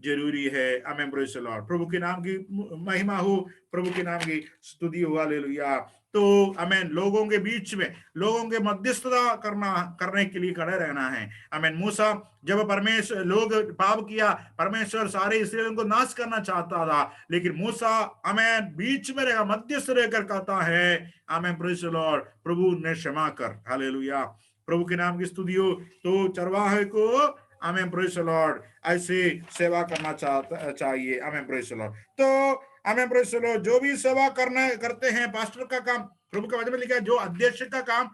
जरूरी है। आमीन, प्रेज़ द लॉर्ड। प्रभु के नाम की महिमा हो, प्रभु के नाम की स्तुति हो, हालेलुया। तो आमीन, लोगों के बीच में लोगों के मध्यस्थता करने के लिए खड़े रहना है। आमीन। मूसा, जब परमेश्वर लोग पाप किया, परमेश्वर सारे इस्राएलियों को नाश करना चाहता था, लेकिन मूसा आमीन बीच में रहेगा, मध्यस्थ रहकर कहता है, आमीन, प्रेज़ द लॉर्ड, प्रभु ने क्षमा कर, हालेलुया। प्रभु के नाम की स्तुति हो। तो चरवाहे को आमीन, प्रेज़ द लॉर्ड, ऐसे सेवा करना चाहिए। आमीन, प्रेज़ द लॉर्ड। तो आमीन, प्रेज़ द लॉर्ड, जो भी सेवा करते हैं, पास्टर का काम, प्रभु के वचन में लिखा है, जो अध्यक्ष का काम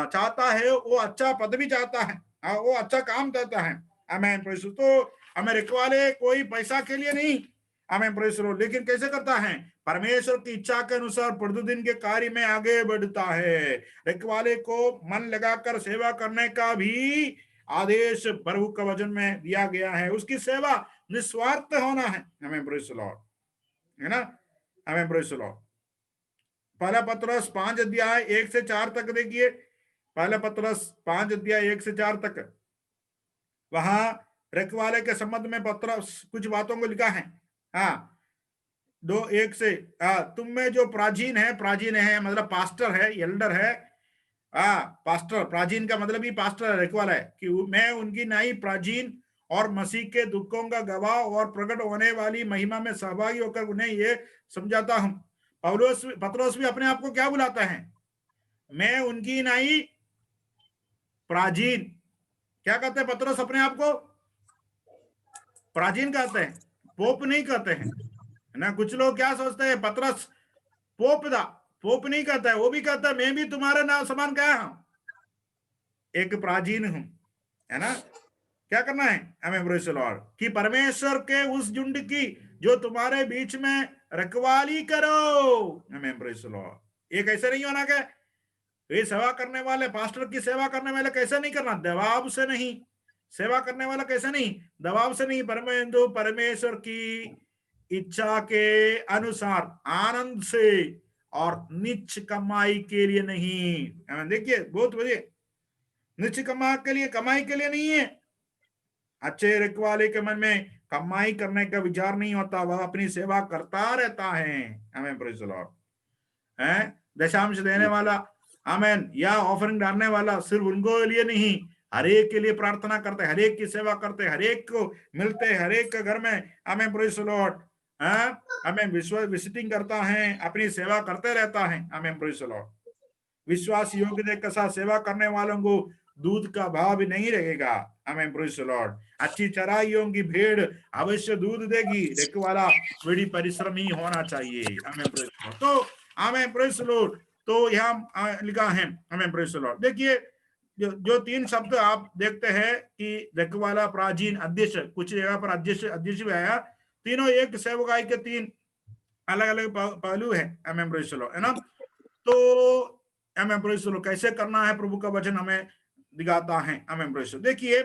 चाहता है, वो अच्छा पद भी चाहता है, वो अच्छा काम चाहता है। आमीन, प्रेज़ द लॉर्ड। तो हमें रखवाले कोई पैसा के लिए नहीं, आमीन, प्रेज़ द लॉर्ड, लेकिन कैसे करता है, परमेश्वर की इच्छा के अनुसार प्रतिदिन के कार्य में आगे बढ़ता है। रखवाले को मन लगाकर सेवा करने का भी आदेश प्रभु के वचन में दिया गया है। उसकी सेवा निस्वार्थ होना है। आमीन, प्रेज़ द लॉर्ड, है ना। आमीन, प्रेज़ द लॉर्ड। पहला पतरस 5 अध्याय 1 से 4 तक देखिए। पहला पतरस 5 अध्याय 1 से 4 तक, वहां रखवाले के संबंध में पतरस कुछ बातों को लिखा है। हाँ, 2:1 से, तुम में जो प्राचीन है मतलब पास्टर है, एल्डर है। पास्टर, प्राचीन का मतलब ही पास्टर है, रखवाला है, कि मैं उनकी नाई प्राचीन और मसीह के दुखों का गवाह और प्रकट होने वाली महिमा में सहभागी होकर उन्हें ये समझाता हूं। पतरस भी अपने आप को क्या बुलाता है, मैं उनकी नाई प्राचीन। क्या कहते हैं पतरस अपने आप को, प्राचीन कहते हैं, पोप नहीं कहते हैं ना। कुछ लोग क्या सोचते हैं, पतरस पोप था, पोप नहीं कहता है, वो भी कहता है मैं भी तुम्हारे नाम समान क्या हूं, एक प्राचीन हूं, है ना। क्या करना है, आमीन, प्रेज़ द लॉर्ड, कि परमेश्वर के उस झुंड की जो तुम्हारे बीच में रखवाली करो। आमीन, प्रेज़ द लॉर्ड। ये कैसे नहीं होना, क्या ये सेवा करने वाले, पास्टर की सेवा करने वाले कैसे नहीं करना, दबाव से नहीं। सेवा करने वाला कैसे नहीं, दबाव से नहीं, परमेश्वर की इच्छा के अनुसार आनंद से और निच कमाई के लिए नहीं। देखिए बहुत बढ़िया, निच कमाई के लिए नहीं है। अच्छे रखवाले के मन में कमाई करने का विचार नहीं होता, वह अपनी सेवा करता रहता है। आमीन, प्रेज़ द लॉर्ड। है दशांश देने वाला, आमीन, या ऑफरिंग डालने वाला सिर्फ उनको लिए नहीं, हर एक के लिए प्रार्थना करते, हर एक की सेवा करते, हर एक को मिलते, हर एक के घर में, आमीन, प्रेज़ द लॉर्ड, हमें विजिटिंग करता है, अपनी सेवा करते रहता है। आमीन, प्रेज़ द लॉर्ड। विश्वास योग्यता के साथ सेवा करने वालों को दूध का भाव भी नहीं रहेगा। आमीन, प्रेज़ द लॉर्ड। अच्छी चराइयों की भेड़ अवश्य दूध देगी, रखवाला बड़ी परिश्रमी होना चाहिए। आमीन, प्रेज़ द लॉर्ड। तो आमीन, प्रेज़ द लॉर्ड। तो यहाँ लिखा है, आमीन, प्रेज़ द लॉर्ड। देखिए जो 3 शब्द आप देखते हैं कि रखवाला, प्राचीन, अध्यक्ष, कुछ जगह पर अध्यक्ष भी आया, तीनों एक सेवकाई के 3 अलग अलग पहलू है। आमीन, प्रेज़ द लॉर्ड, है ना। तो आमीन, प्रेज़ द लॉर्ड, कैसे करना है प्रभु का वचन हमें दिखाता है। आमीन, प्रेज़ द लॉर्ड। देखिए,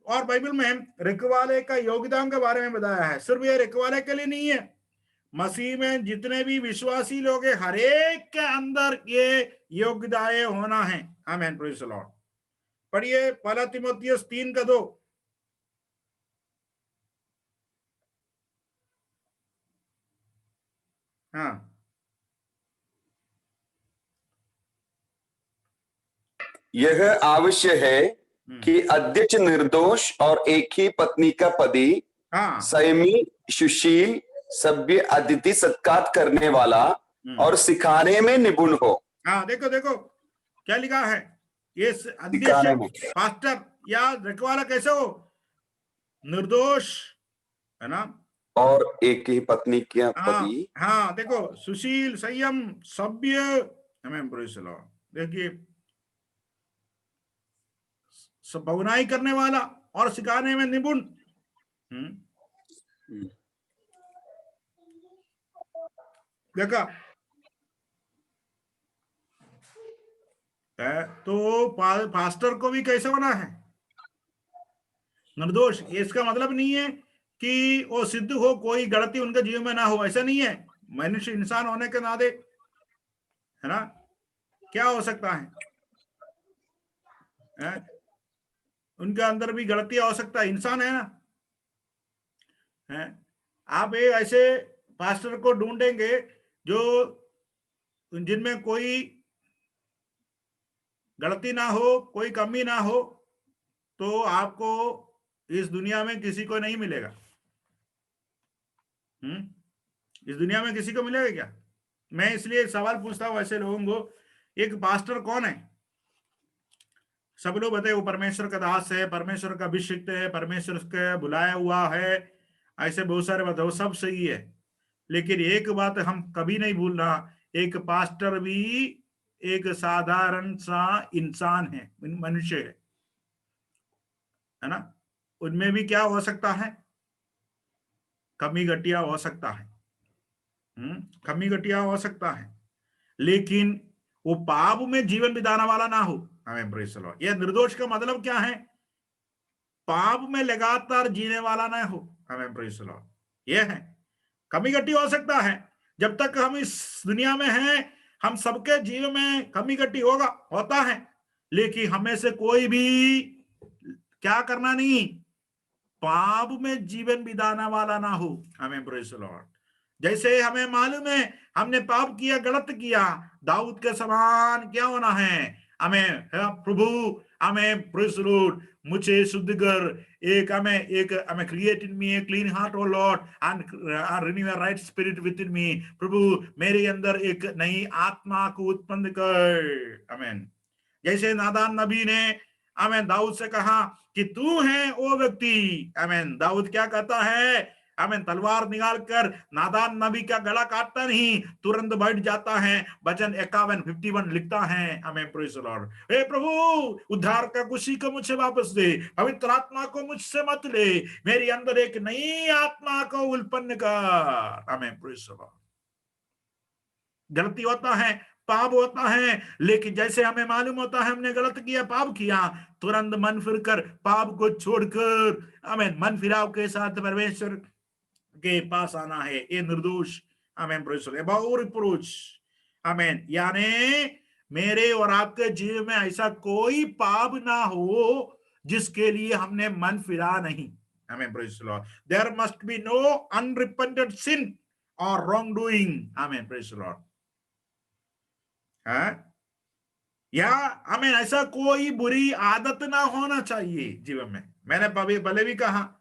और बाइबल में रखवाले का योगदान के बारे में बताया है। सिर्फ ये रखवाले के लिए नहीं है, मसीह में जितने भी विश्वासी लोग हैं, हर एक के अंदर ये योगदान होना है। आमीन, प्रेज़ द लॉर्ड। पढ़िए पहला तीमुथियुस 3:2। हाँ, यह आवश्यक है कि अध्यक्ष निर्दोष और एक ही पत्नी का पति, संयमी, सुशील, सभ्य, अतिथि सत्कार करने वाला और सिखाने में निपुण हो। हाँ, देखो देखो क्या लिखा है, ये अध्यक्ष पास्टर या रखवाला कैसे हो? निर्दोष, है ना, और एक ही पत्नी का पति। हाँ देखो, सुशील, संयम, सभ्य, हमें देखिए, बुनाई करने वाला और सिखाने में निपुण। देखा, तो पास्टर को भी कैसे होना है? निर्दोष। इसका मतलब नहीं है कि वो सिद्ध हो, कोई गलती उनके जीवन में ना हो, ऐसा नहीं है। मनुष्य इंसान होने के नाते, है ना, क्या हो सकता है? उनके अंदर भी गलतियां हो सकता है, इंसान है ना। आप ऐसे पास्टर को ढूंढेंगे जो जिनमें कोई गलती ना हो, कोई कमी ना हो, तो आपको इस दुनिया में किसी को नहीं मिलेगा। इस दुनिया में किसी को मिलेगा क्या? मैं इसलिए एक सवाल पूछता हूं ऐसे लोगों को, एक पास्टर कौन है? सब लोग बताए वो परमेश्वर का दास है, परमेश्वर का अभिषिक्त है, परमेश्वर का बुलाया हुआ है, ऐसे बहुत सारे बताओ, सब सही है। लेकिन एक बात हम कभी नहीं भूलना, एक पास्टर भी एक साधारण सा इंसान है, मनुष्य है ना। उनमें भी क्या हो सकता है? कमी घटिया हो सकता है, कमी घटिया हो सकता है, लेकिन वो पाप में जीवन बिताने वाला ना हो। हमें प्रेज़ द लॉर्ड। यह निर्दोष का मतलब क्या है? पाप में लगातार जीने वाला ना हो। हमें प्रेज़ द लॉर्ड। यह है, कमी घटी हो सकता है। जब तक हम इस दुनिया में हैं, हम सबके जीवन में कमी घटी होता है, लेकिन हमें से कोई भी क्या करना नहीं, पाप में जीवन बिताने वाला ना हो। हमें प्रेज़ द लॉर्ड। जैसे हमें मालूम है हमने पाप किया, गलत किया, दाऊद के समान क्या होना है? हमें प्रभु, हमें प्रेज़ द लॉर्ड, मुझे शुद्ध कर, हमें create in me a clean heart O Lord and renew a right spirit within me. प्रभु मेरे अंदर एक नई आत्मा को उत्पन्न कर। आमीन। जैसे नादान नबी ने आमीन दाऊद से कहा कि तू है वो व्यक्ति। आमीन। दाऊद क्या कहता है? आमीन, तलवार निकाल कर नादान नबी का गला काटता नहीं, तुरंत बैठ जाता है। वचन 51 लिखता है। आमीन, प्रेज़ द लॉर्ड। हे प्रभु, उद्धार का खुशी को मुझे वापस दे, पवित्र आत्मा को मुझसे मत ले, मेरे अंदर एक नई आत्मा को उत्पन्न कर। आमीन, प्रेज़ द लॉर्ड। गलती होता है, पाप होता है, लेकिन जैसे हमें मालूम होता है हमने गलत किया, पाप किया, तुरंत मन फिरकर पाप को छोड़कर आमीन मन फिराव के साथ परमेश्वर के पास आना है। ये निर्दोष आमीन प्रेज़ द लॉर्ड। आमीन, यानी मेरे और आपके जीवन में ऐसा कोई पाप ना हो जिसके लिए हमने मन फिरा नहीं। Amen, praise the Lord. There must be no unrepented sin और wrong doing. Amen, praise the Lord. या हमें ऐसा कोई बुरी आदत ना होना चाहिए जीवन में। मैंने पहले भी कहा,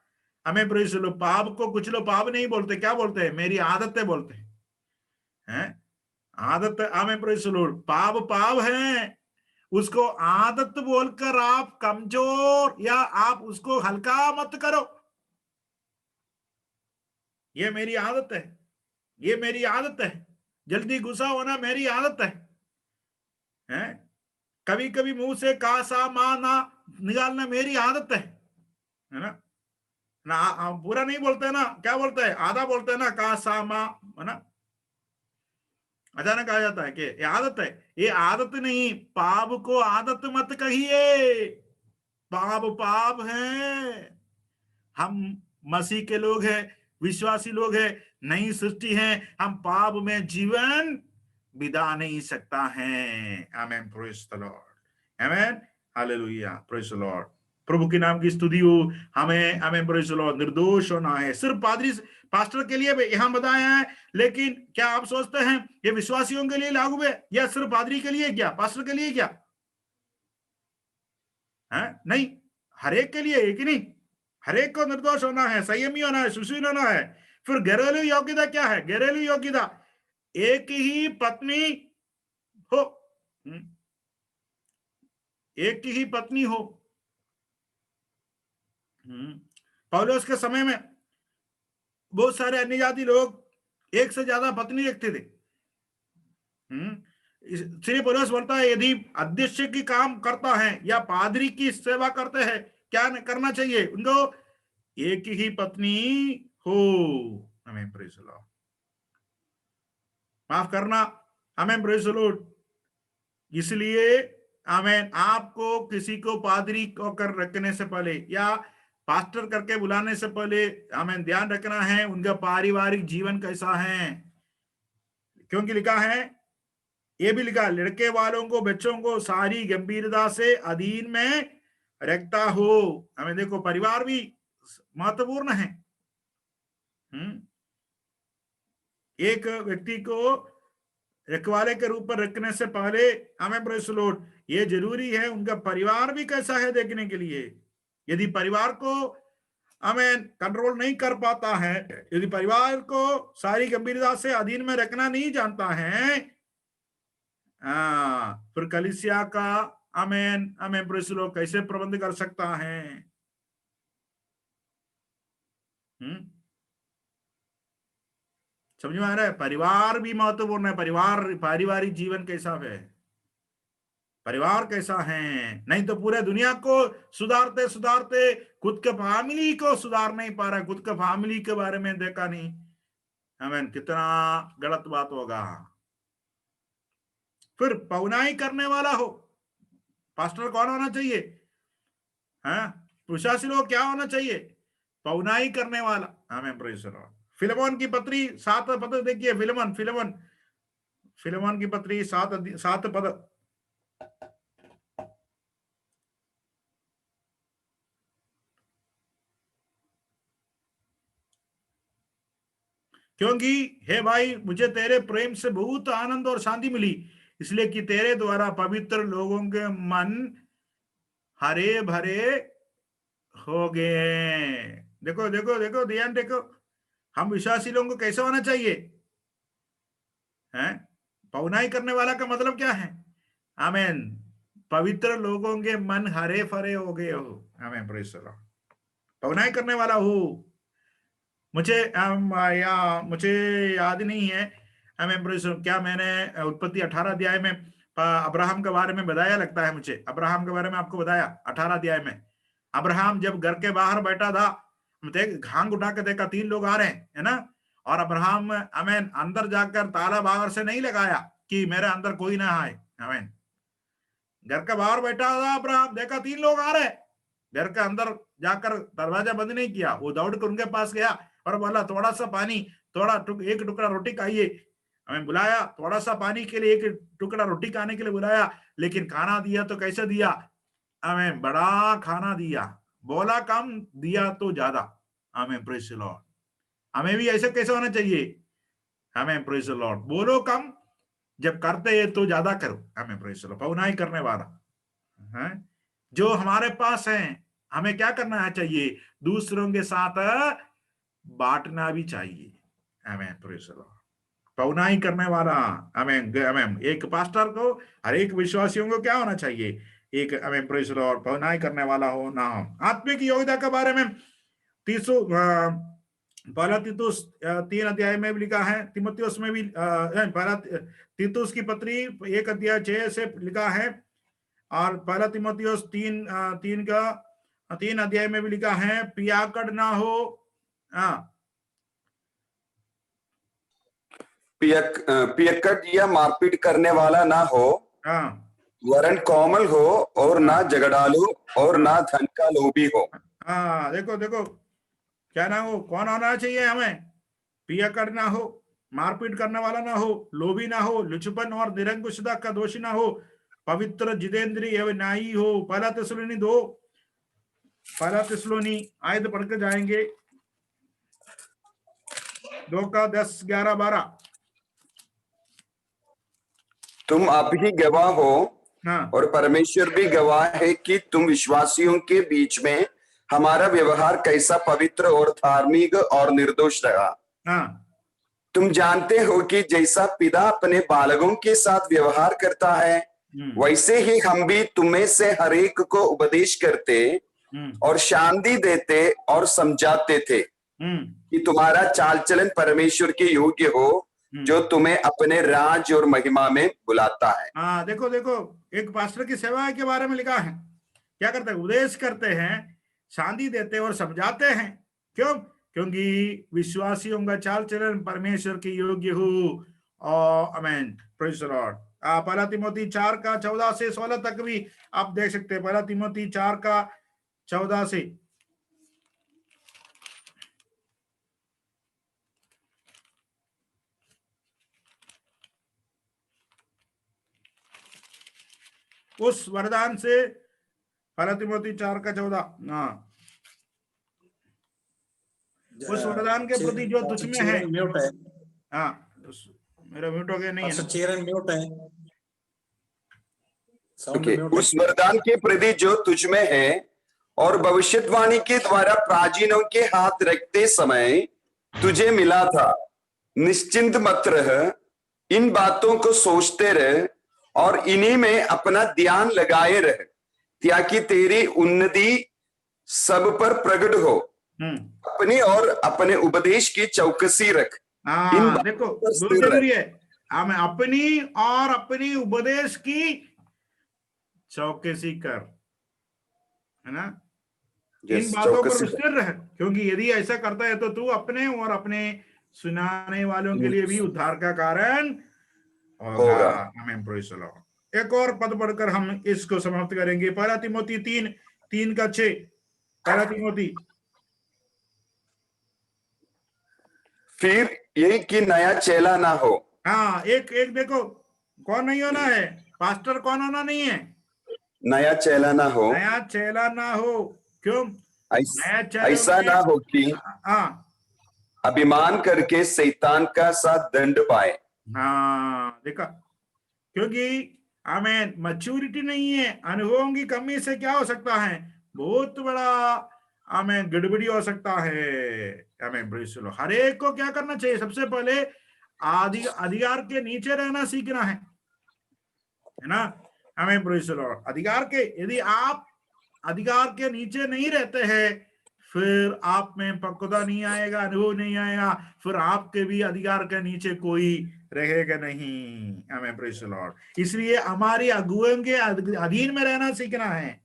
हमें प्रेज़ द लॉर्ड, पाप को कुछ लोग पाप नहीं बोलते, क्या बोलते हैं? मेरी आदतें बोलते हैं। आदत, हमें प्रेज़ द लॉर्ड, पाप है, उसको आदत बोलकर आप कमजोर या आप उसको हल्का मत करो। ये मेरी आदत है, ये मेरी आदत है, जल्दी गुस्सा होना मेरी आदत है। कभी कभी मुंह से का सा मा ना निकालना मेरी आदत है ना। ना पूरा नहीं बोलते ना, क्या बोलते हैं? आधा बोलते हैं ना, का सा मा, है ना। अचानक आ जाता है कि ये आदत है। ये आदत नहीं, पाप को आदत मत कहिए। पाप है। हम मसीह के लोग हैं, विश्वासी लोग हैं, नई सृष्टि है, हम पाप में जीवन बिता नहीं सकता है। आमीन, प्रेज़ द लॉर्ड। आमीन, हालेलुया, प्रेज़ द लॉर्ड। प्रभु के नाम की स्तुति हो। हमें आमीन, प्रेज़ द लॉर्ड, निर्दोष होना है। सिर्फ पास्टर के लिए यहां बताया है, लेकिन क्या आप सोचते हैं ये विश्वासियों के लिए लागू है या सिर्फ पादरी के लिए? क्या पास्टर के लिए? क्या है? नहीं, हर एक के लिए एक ही नहीं, हर एक को निर्दोष होना है, संयमी होना है, सुशील होना है। फिर घरेलू योग्यता क्या है? घरेलू योग्यता एक ही पत्नी हो, एक ही पत्नी हो। पौलुस के समय में बहुत सारे अन्य जाति लोग एक से ज्यादा पत्नी रखते थे। श्री पौलुस बोलता है यदि अध्यक्ष की काम करता है या पादरी की सेवा करते हैं, क्या करना चाहिए? उनको एक ही पत्नी हो। आमीन, प्रेज़ द लॉर्ड। माफ करना, आमीन, प्रेज़ द लॉर्ड। इसलिए आमीन, आपको किसी को पादरी को कर रखने से पहले या पास्टर करके बुलाने से पहले आमीन ध्यान रखना है उनका पारिवारिक जीवन कैसा है। क्योंकि लिखा है, ये भी लिखा, लड़के वालों को, बच्चों को सारी गंभीरता से अधीन में रखता हो। हमें देखो, परिवार भी महत्वपूर्ण है। एक व्यक्ति को रखवाले के रूप में रखने से पहले हमें प्रेज़ द लॉर्ड ये जरूरी है उनका परिवार भी कैसा है देखने के लिए। यदि परिवार को हमें कंट्रोल नहीं कर पाता है, यदि परिवार को सारी गंभीरता से अधीन में रखना नहीं जानता है, फिर कलीसिया का आमीन आमीन प्रेज़ द लॉर्ड कैसे प्रबंध कर सकता है? समझ में आ रहा है? परिवार भी महत्वपूर्ण है। पारिवारिक जीवन कैसा है, परिवार कैसा है? नहीं तो पूरे दुनिया को सुधारते सुधारते खुद के फैमिली को सुधार नहीं पा रहा, खुद के फैमिली के बारे में देखा नहीं, आमीन, कितना गलत बात होगा। फिर पौनाई करने वाला हो। पास्टर कौन होना चाहिए? प्रशासी लोग क्या होना चाहिए? पौनाई करने वाला। आमीन, प्रेज़ द लॉर्ड। फिलेमोन की पत्री 7 पद देखिए। फिलेमोन की पत्री 7 पद। क्योंकि हे भाई, मुझे तेरे प्रेम से बहुत आनंद और शांति मिली, इसलिए कि तेरे द्वारा पवित्र लोगों के मन हरे भरे हो गए। देखो देखो देखो, ध्यान देखो, हम विश्वासी लोगों को कैसे होना चाहिए? पौनाई करने वाला का मतलब क्या है? आमीन, पवित्र लोगों के मन हरे भरे हो गए हो। आमीन, प्रेज़ द लॉर्ड। पौनाई करने वाला हो। मुझे याद नहीं है, आमीन, प्रेज़ द लॉर्ड, क्या मैंने उत्पत्ति 18 अध्याय में अब्राहम के बारे में बताया? लगता है मुझे अब्राहम के बारे में आपको बताया 18 अध्याय में। अब्राहम जब घर के बाहर बैठा था, घांग उठा के देखा 3 लोग आ रहे हैं, है ना? और अब्राहम आमीन अंदर जाकर ताला बाहर से नहीं लगाया कि मेरे अंदर कोई ना आए। आमीन, घर के बाहर बैठा था अब्राहम, देखा 3 लोग आ रहे, घर के अंदर जाकर दरवाजा बंद नहीं किया, वो दौड़ कर उनके पास गया और बोला थोड़ा सा पानी, एक टुकड़ा रोटी खाइए। हमें बुलाया, थोड़ा सा पानी के लिए एक टुकड़ा रोटी खाने के लिए बुलाया, लेकिन खाना दिया तो कैसे दिया? हमें बड़ा खाना दिया, बोला कम, दिया तो ज्यादा। हमें प्रेज़ द लॉर्ड। हमें भी ऐसे कैसे होना चाहिए? हमें प्रेज़ द लॉर्ड, बोलो कम, जब करते हैं तो ज्यादा करो। हमें प्रेज़ द लॉर्ड। पौनाई करने वाला है जो हमारे पास है, हमें क्या करना चाहिए? दूसरों के साथ बांटना भी चाहिए। हमें प्रेज़ द लॉर्ड। पौनाई करने वाला, हमें एक पास्टर को, हर एक विश्वासियों को क्या होना चाहिए? एक हमें प्रेज़ द लॉर्ड पौनाई करने वाला हो ना हो। आत्मिक योग्यता के बारे में पहला तीतुस 3 अध्याय में भी लिखा है, तीमुथियुस में भी पहला तीतुस की पत्री 1 अध्याय 6 से लिखा है, और पहला तीमुथियुस 3 अध्याय में भी लिखा है, पियाकड़ ना हो, पियक्कड़ या मारपीट करने वाला ना हो, वरन कोमल हो, और ना झगड़ालू, और ना धन का लोभी हो। देखो देखो, क्या ना हो? कौन होना चाहिए हमें? पियक्कड़ ना हो, मारपीट करने वाला ना हो, लोभी ना हो, लुचपन और निरंकुशता का दोषी ना हो, पवित्र, जितेंद्रिय एवं न्यायी हो। पहला थिस्सलुनी आयत पढ़ के जाएंगे, 2 का 10, 11, 12। तुम आप ही गवाह हो हाँ, और परमेश्वर भी गवाह है कि तुम विश्वासियों के बीच में हमारा व्यवहार कैसा पवित्र और धार्मिक और निर्दोष रहा। हाँ, तुम जानते हो कि जैसा पिता अपने बालकों के साथ व्यवहार करता है, वैसे ही हम भी तुम्हें से हर एक को उपदेश करते और शांति देते और समझाते थे कि तुम्हारा चाल चलन परमेश्वर के योग्य हो, जो तुम्हें अपने राज और महिमा में बुलाता है। हाँ, देखो देखो, एक पास्टर की सेवा के बारे में लिखा है, क्या करते हैं? उपदेश करते हैं, शांति देते हैं और समझाते हैं। क्यों? क्योंकि विश्वासियों का चाल चलन परमेश्वर के योग्य हो। आमीन, प्रेज़ द लॉर्ड। पहला तिमोथी 4 का 14 से 16 तक भी आप देख सकते हैं। पहला तिमोथी 4 का 14 से उस वरदान से, पहला तिमोथी 4 का 14, हाँ, उस वरदान के प्रति जो तुझ में है। हाँ, मेरा म्यूट हो गया नहीं है ना? उस वरदान के प्रति जो तुझ में है और भविष्यवाणी के द्वारा प्राचीनों के हाथ रखते समय तुझे मिला था, निश्चिंत मत रह, इन बातों को सोचते रह और इन्हीं में अपना ध्यान लगाए रह, ताकि तेरी उन्नति सब पर प्रकट हो। अपने और अपने उपदेश की चौकसी रख। देखो, बहुत जरूरी है, हमें अपनी और अपनी उपदेश की चौकसी कर, है ना? इन बातों पर स्थिर रह, क्योंकि यदि ऐसा करता है तो तू अपने और अपने सुनाने वालों के लिए भी उद्धार का कारण होगा। आमीन, प्रेज़ द लॉर्ड। एक और पद पढ़कर हम इसको समाप्त करेंगे। पहला तिमोथी 3 का 6। पहला तिमोथी। फिर यही कि नया चेला ना हो। हाँ, एक देखो, कौन नहीं होना है? पास्टर कौन होना नहीं है? नया चेला ना हो। नया चेला ना हो। क्यों? ऐसा ना हो कि अभिमान करके शैतान का साथ दंड पाए। हाँ, देखा, क्योंकि हमें मैच्योरिटी नहीं है, अनुभवों की कमी से क्या हो सकता है? बहुत बड़ा हमें गड़बड़ी हो सकता है। हमें हर एक को क्या करना चाहिए? सबसे पहले अधिकार के नीचे रहना सीखना है ना? हमें अधिकार के, यदि आप अधिकार के नीचे नहीं रहते हैं, फिर आप में पक्वता नहीं आएगा, अनुभव नहीं आएगा, फिर आपके भी अधिकार के नीचे कोई रहेगा नहीं। हमें प्रेज़ द लॉर्ड। इसलिए हमारी अगुओं के अधीन में रहना सीखना है।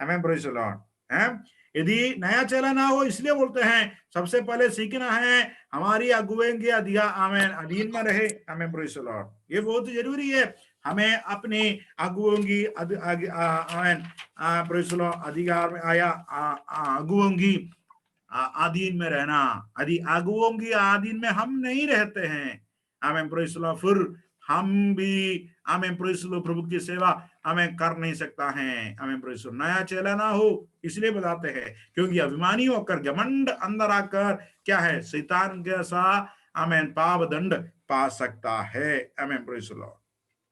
हमें प्रेज़ द लॉर्ड है। यदि नया चेला ना हो, इसलिए बोलते हैं सबसे पहले सीखना है हमारी अगुओं के अधीन में रहे। हमें प्रेज़ द लॉर्ड, ये बहुत जरूरी है। हमें अपने अगुओं की अधिकार में आया अगुओं की अधीन में रहना। यदि अगुओं की अधीन में हम नहीं रहते हैं, हमें प्रेज़ द लॉर्ड, फिर हम भी हमें प्रेज़ द लॉर्ड प्रभु की सेवा हमें कर नहीं सकता है। हमें प्रेज़ द लॉर्ड, नया चेला ना हो इसलिए बताते हैं क्योंकि अभिमानी होकर घमंड अंदर आकर क्या है? शैतान के साथ हमें पाप दंड पा सकता है। हमें प्रेज़ द लॉर्ड।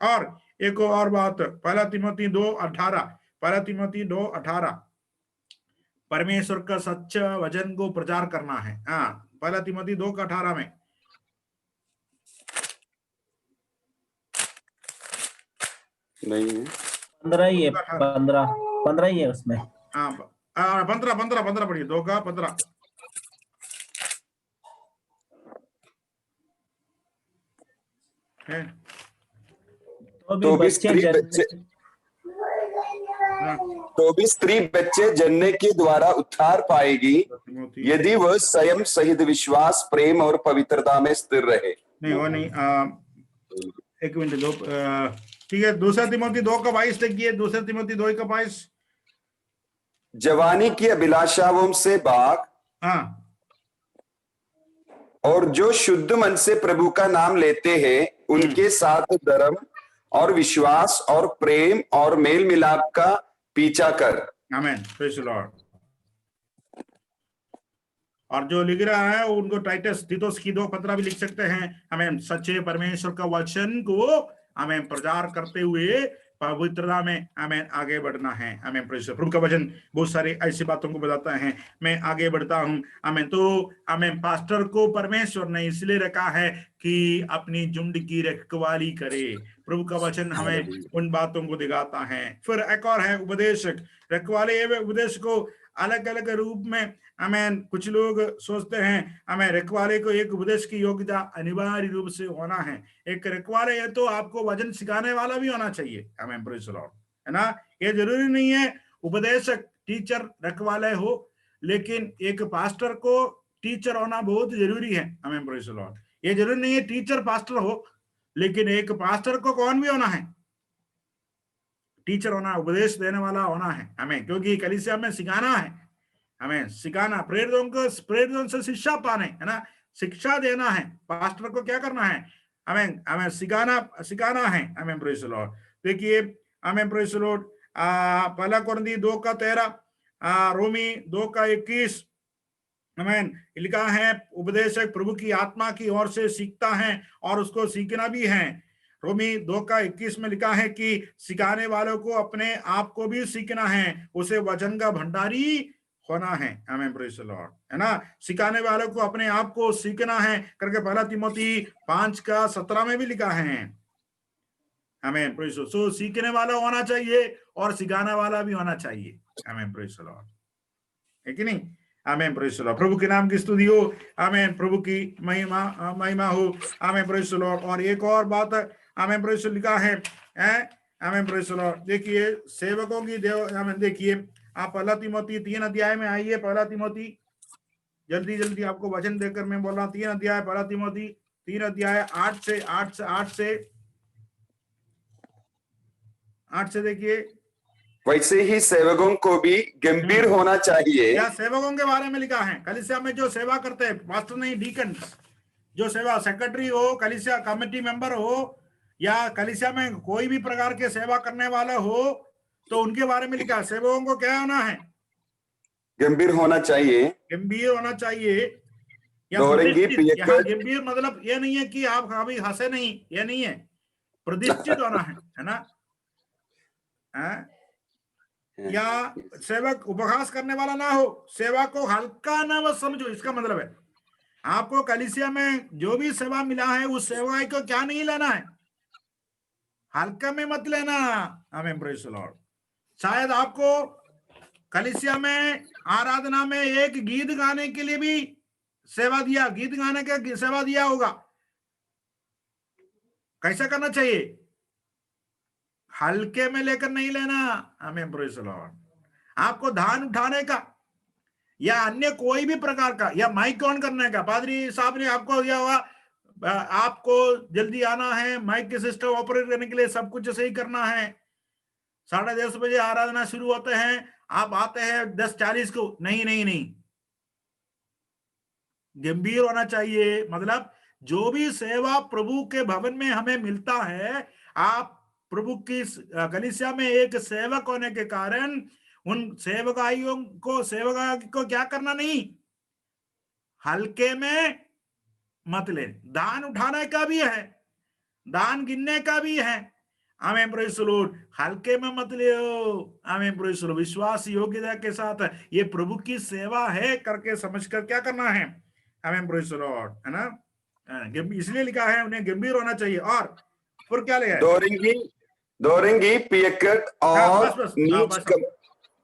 और एक और बात, पहला तिमोथी 2:18, पहला तिमोथी 2:18, परमेश्वर का सच्चा वचन को प्रचार करना है। हाँ, पहला तिमोथी 2:18 में नहीं है, 15 ही है, 15 ही है उसमें। हाँ, 15 पढ़िए, 2:15। तो भी स्त्री बच्चे जनने के द्वारा उद्धार पाएगी, यदि वह स्वयं सहित विश्वास, प्रेम और पवित्रता में स्थिर रहे। नहीं, वो नहीं, एक मिनट दो, ठीक है। दूसरा तिमोथी 2:22 देखिए, दूसरा तिमोथी 2:22। जवानी की अभिलाषाओं से भाग, हाँ, और जो शुद्ध मन से प्रभु का नाम लेते हैं उनके साथ धर्म और विश्वास और प्रेम और मेल मिलाप का पीछा कर। आमीन, प्रेज़ द लॉर्ड। और जो लिख रहा है उनको तीतुस की 2:15 भी लिख सकते हैं। हमें सच्चे परमेश्वर का वचन को हमें प्रचार करते हुए पवित्रता में हमें आगे बढ़ना है। हमें प्रभु का वचन बहुत सारी ऐसी बातों को बताता है, मैं आगे बढ़ता हूँ। हमें तो हमें पास्टर को परमेश्वर ने इसलिए रखा है कि अपनी झुंड की रखवाली करे। प्रभु का वचन हमें उन बातों को दिखाता है। फिर एक और है उपदेशक। रखवाले एवं उपदेश को अलग अलग रूप में हमें कुछ लोग सोचते हैं हमें रखवाले को एक उपदेश की योग्यता अनिवार्य रूप से होना है। एक रखवाले है तो आपको वचन सिखाने वाला भी होना चाहिए। हमें प्रेज़ द लॉर्ड, है ना। ये जरूरी नहीं है उपदेशक टीचर रखवाले हो, लेकिन एक पास्टर को टीचर होना बहुत जरूरी है। हमें प्रेज़ द लॉर्ड, ये जरूरी नहीं है टीचर पास्टर हो, लेकिन एक पास्टर को कौन भी होना है? टीचर होना, उपदेश देने वाला होना है हमें, क्योंकि कलीसिया में सिखाना है, हमें सिखाना, प्रेरितों से शिक्षा पाने, है ना, शिक्षा देना है। पास्टर को क्या करना है? हमें सिखाना है। हमें प्रेज़ द लॉर्ड। देखिए हमें प्रेज़ द लॉर्ड, पहला कुरिन्थी 2:13, रोमी 2:21 हमें लिखा है उपदेशक प्रभु की आत्मा की ओर से सीखता है और उसको सीखना भी है। रोमी 2:21 में लिखा है कि सिखाने वालों को अपने आप को भी सीखना है, उसे वचन का भंडारी होना है। हमें प्रेज़ द लॉर्ड, है ना। सिखाने वालों को अपने आप को सीखना है करके पहला तिमोथी 5:17 में भी लिखा है। हमें प्रेज़, सो सीखने वाला होना चाहिए और सिखाने वाला भी होना चाहिए। हमें प्रेज़ द लॉर्ड, है कि नहीं? आमेन, प्रेज़ द लॉर्ड। प्रभु के नाम की स्तुति हो। आमेन, प्रभु की महिमा हो। आमेन, प्रेज़ द लॉर्ड। और एक और बात आमेन प्रेज़ लिखा है, आमेन, प्रेज़ द लॉर्ड। देखिए सेवकों की आमेन, देखिए आप पहला तिमोथी 3 अध्याय में आइए। पहला तिमोथी, जल्दी आपको वचन देकर मैं बोल रहा हूँ, 3 अध्याय, पहला तिमोथी 3 अध्याय 8 से देखिए। वैसे ही सेवकों को भी गंभीर होना चाहिए। या सेवकों के बारे में लिखा है, कलीसिया में जो सेवा करते हैं, पास्टर नहीं, डीकन, जो सेवा, सेक्रेटरी हो, कलीसिया कमेटी मेंबर हो, या कलीसिया में कोई भी प्रकार के सेवा करने वाला हो, तो उनके बारे में लिखा है सेवकों को क्या होना है? गंभीर होना चाहिए, गंभीर होना चाहिए। या गंभीर मतलब ये नहीं है कि आप अभी हंसे नहीं, ये नहीं है, प्रतिष्ठित होना है ना। या सेवक उपहास करने वाला ना हो, सेवा को हल्का ना मत समझो। इसका मतलब है आपको कलीसिया में जो भी सेवा मिला है उस सेवा को क्या नहीं लेना है, हल्का में मत लेना। आमीन, प्रेज़ द लॉर्ड। शायद आपको कलीसिया में आराधना में एक गीत गाने के लिए भी सेवा दिया, गीत गाने का सेवा दिया होगा। कैसा करना चाहिए? हल्के में लेकर नहीं लेना। आमीन, प्रेज़ द लॉर्ड। आपको धान उठाने का या अन्य कोई भी प्रकार का, या माइक ऑन करने का, पादरी साहब ने आपको दिया हुआ, आपको जल्दी आना है, माइक के सिस्टम ऑपरेट करने के लिए सब कुछ सही करना है। 10:30 बजे आराधना शुरू होते हैं, आप आते हैं 10:40 को। नहीं, गंभीर होना चाहिए। मतलब जो भी सेवा प्रभु के भवन में हमें मिलता है, आप प्रभु की कलीसिया में एक सेवक होने के कारण उन सेवकाइयों को क्या करना नहीं, हल्के में मत ले। दान उठाने का भी है, दान गिनने का भी है। आमीन, प्रेज़ द लॉर्ड। हल्के में मत ले। आमीन, प्रेज़ द लॉर्ड। विश्वास योग्यता के साथ ये प्रभु की सेवा है करके समझकर क्या करना है। आमीन, प्रेज़ द लॉर्ड, है ना। इसलिए लिखा है उन्हें गंभीर होना चाहिए। और फिर क्या लिखा है? दौरेंगी पियक्कड़ और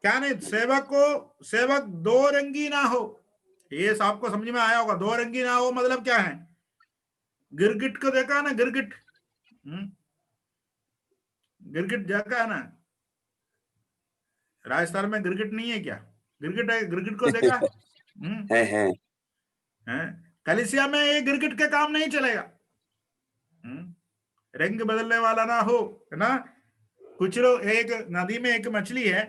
क्या नहीं, सेवक दो रंगी ना हो। ये आपको समझ में आया होगा। दो रंगी ना हो मतलब क्या है? गिरगिट को देखा ना, गिरगिट, गिरगिट देखा है ना। राजस्थान में गिरगिट नहीं है क्या? गिरगिट है, गिरगिट को देखा है। कलीसिया में ये गिरगिट के काम नहीं चलेगा। रंग बदलने वाला ना हो, है ना। कुछ लोग, एक नदी में एक मछली है,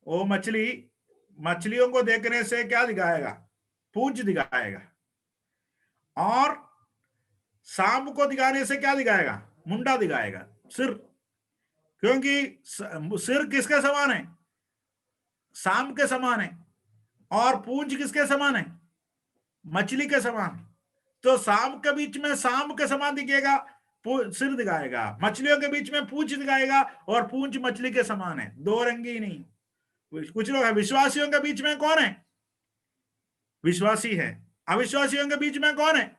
वो मछलियों को देखने से क्या दिखाएगा? पूंछ दिखाएगा। और सांप को दिखाने से क्या दिखाएगा? मुंडा दिखाएगा, सिर। क्योंकि सिर किसके समान है? सांप के समान है। और पूंछ किसके समान है? मछली के समान। तो सांप के बीच में सांप के समान दिखेगा, सिर दिखाएगा, मछलियों के बीच में पूंछ दिखाएगा और पूंछ मछली के समान है, दो रंगी नहीं। कुछ लोग है, विश्वासियों के बीच में कौन है? विश्वासी है। अविश्वासियों के बीच में कौन है?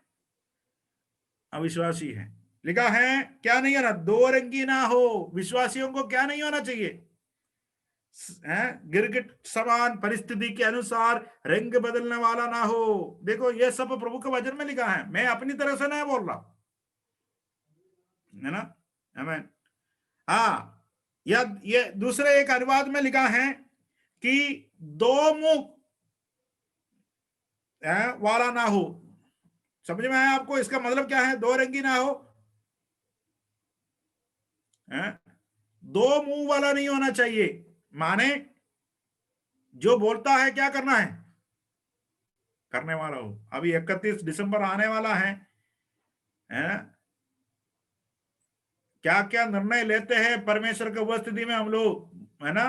अविश्वासी है। लिखा है क्या नहीं होना? दो रंगी ना हो। विश्वासियों को क्या नहीं होना चाहिए? गिरगिट समान परिस्थिति के अनुसार रंग बदलने वाला ना हो। देखो ये सब प्रभु के वचन में लिखा है, मैं अपनी तरह से नहीं बोल रहा, है ना? आमीन। हाँ, ये दूसरे एक अनुवाद में लिखा है कि दो मुंह वाला ना हो। समझ में आया आपको? इसका मतलब क्या है? दो रंगी ना हो, दो मुंह वाला नहीं होना चाहिए। माने जो बोलता है क्या करना है? करने वाला हो। अभी 31 दिसंबर आने वाला है, क्या क्या निर्णय लेते हैं परमेश्वर की उपस्थिति में हम लोग, है ना?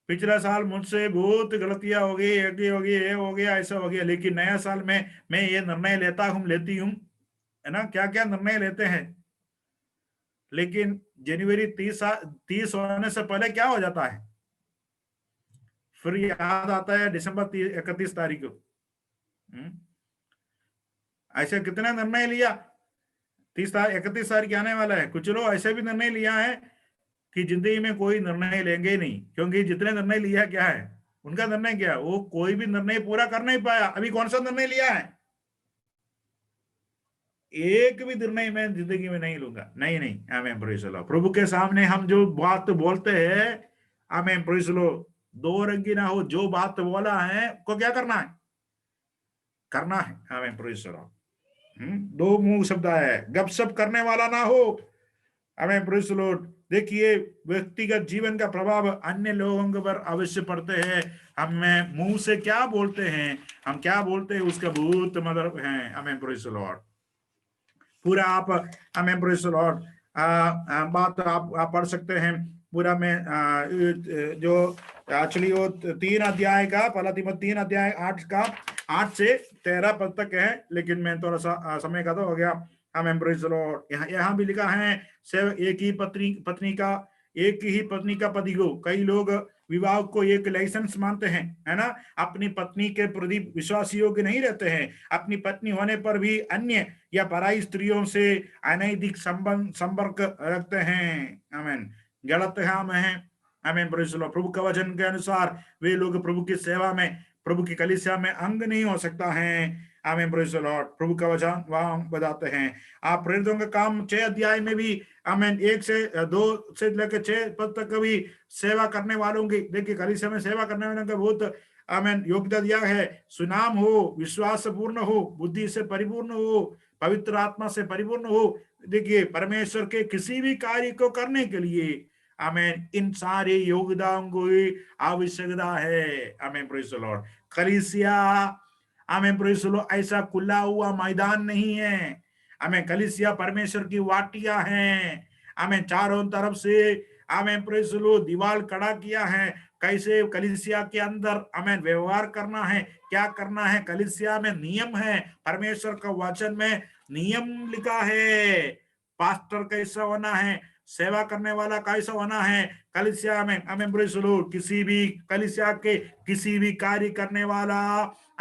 पिछला साल मुझसे बहुत गलतियां हो गई, ये हो गया, ऐसा हो गया, लेकिन नया साल में मैं ये निर्णय लेती हूँ, है ना? क्या क्या निर्णय लेते हैं, लेकिन जनवरी 30 होने से पहले क्या हो जाता है? फिर याद आता है दिसंबर 31 तारीख को। ऐसे कितने निर्णय लिया? 31 तारीख आने वाला है। कुछ लोग ऐसे भी निर्णय लिया है कि जिंदगी में कोई निर्णय लेंगे ही नहीं, क्योंकि जितने निर्णय लिया क्या है उनका निर्णय क्या है? वो कोई भी निर्णय पूरा कर नहीं पाया। अभी कौन सा निर्णय लिया है? एक भी निर्णय मैं जिंदगी में नहीं लूंगा, नहीं। Amen, praise the Lord. प्रभु के सामने हम जो बात बोलते हैं, आमीन, प्रेज़ द लॉर्ड, दो रंगी ना हो। जो बात बोला है को क्या करना है? करना है। आमीन, प्रेज़ द लॉर्ड। दो मुंह शब्द है, गपशप करने वाला ना हो। आमीन, प्रेज़ द लॉर्ड। देखिए, व्यक्तिगत जीवन का प्रभाव अन्य लोगों पर अवश्य पड़ते हैं। हमें मुंह से क्या बोलते हैं, हम क्या बोलते हैं, उसका बहुत मतलब है। आमीन, प्रेज़ द लॉर्ड। पूरा आप, आमीन, प्रेज़ द लॉर्ड, बात आप पढ़ सकते हैं पूरा में, जो एक्चुअली वो 3 अध्याय का, पहला तीमुथियुस 3 अध्याय 8 से 13 पद तक है, लेकिन मैं थोड़ा सा समय का तो हो गया। आमीन, प्रेज़ द लॉर्ड। यहाँ भी लिखा है एक ही पत्नी का पति को। कई लोग विवाह को एक लाइसेंस मानते हैं, है ना? अपनी पत्नी के प्रति विश्वास योग्य नहीं रहते हैं। अपनी पत्नी होने पर भी अन्य या पराई स्त्रियों से अनैतिक संपर्क रखते हैं। आमीन, गलत काम है। आमीन, प्रेज़ द लॉर्ड। प्रभु का वचन के अनुसार वे लोग प्रभु की सेवा में, प्रभु की कलीसिया में अंग नहीं हो सकता है। आमीन, प्रेज़ द लॉर्ड। प्रभु का वचन वहां बताते हैं। आप प्रेरितों का काम 6 अध्याय में भी, आमीन, 1 से 2 से लेकर 6 पद तक भी सेवा करने वालों की, देखिए, कलीसिया में सेवा करने वालों का बहुत, आमीन, योग्यता दिया है। सुनाम हो, विश्वास पूर्ण हो, बुद्धि से परिपूर्ण हो, पवित्र आत्मा से परिपूर्ण हो। देखिए, परमेश्वर के किसी भी कार्य को करने के लिए, आमीन, इन सारे योगदान को आवश्यकता है। आमीन, प्रेज़ द लॉर्ड। कलीसिया, आमीन, प्रेज़ द लॉर्ड, ऐसा खुला हुआ मैदान नहीं है। आमीन, कलीसिया परमेश्वर की वाटियां हैं। आमीन, चारों तरफ से, आमीन, प्रेज़ द लॉर्ड, दीवार खड़ा किया है। कैसे कलीसिया के अंदर, आमीन, व्यवहार करना है, क्या करना है। कलीसिया में नियम है, परमेश्वर का वचन में नियम लिखा है। पास्टर कैसा होना है, सेवा करने वाला कैसा होना है कलीसिया में। आमीन, प्रेज़ द लॉर्ड। किसी भी कलीसिया के किसी भी कार्य करने वाला,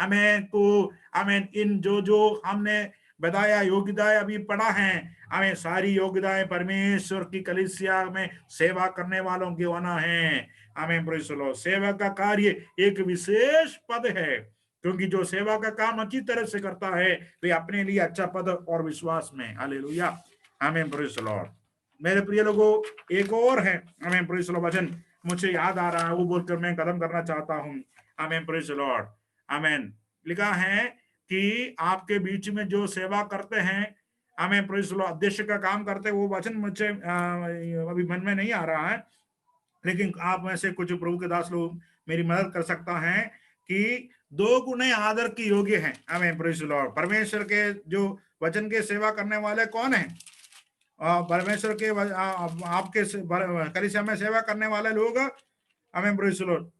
आमीन, को, आमीन, इन जो हमने बताया योग्यताएं अभी पढ़ा है, हमें सारी योग्यताएं परमेश्वर की कलीसिया में सेवा करने वालों की होना है। आमीन, प्रेज़ द लॉर्ड। सेवा का कार्य एक विशेष पद है, क्योंकि जो सेवा का काम अच्छी तरह से करता है वे अपने लिए अच्छा पद और विश्वास में। हालेलुया। आमीन, प्रेज़ द लॉर्ड। मेरे प्रिय लोगों, एक और है, आमीन, प्रेज़ द लॉर्ड, वचन मुझे याद आ रहा है, वो बोलकर मैं कदम करना चाहता हूँ। आमीन, प्रेज़ द लॉर्ड। आमीन। लिखा है कि आपके बीच में जो सेवा करते हैं, आमीन, प्रेज़ द लॉर्ड, अध्यक्ष का काम करते हैं, वो वचन मुझे अभी मन में नहीं आ रहा है, लेकिन आप में से कुछ प्रभु के दास लोग मेरी मदद कर सकता है कि 2 गुने आदर की योग्य है। आमीन, प्रेज़ द लॉर्ड। परमेश्वर के जो वचन के सेवा करने वाले कौन है? परमेश्वर के आपके कलीसिया में सेवा करने वाले लोग। आमीन, प्रेज़ द लॉर्ड।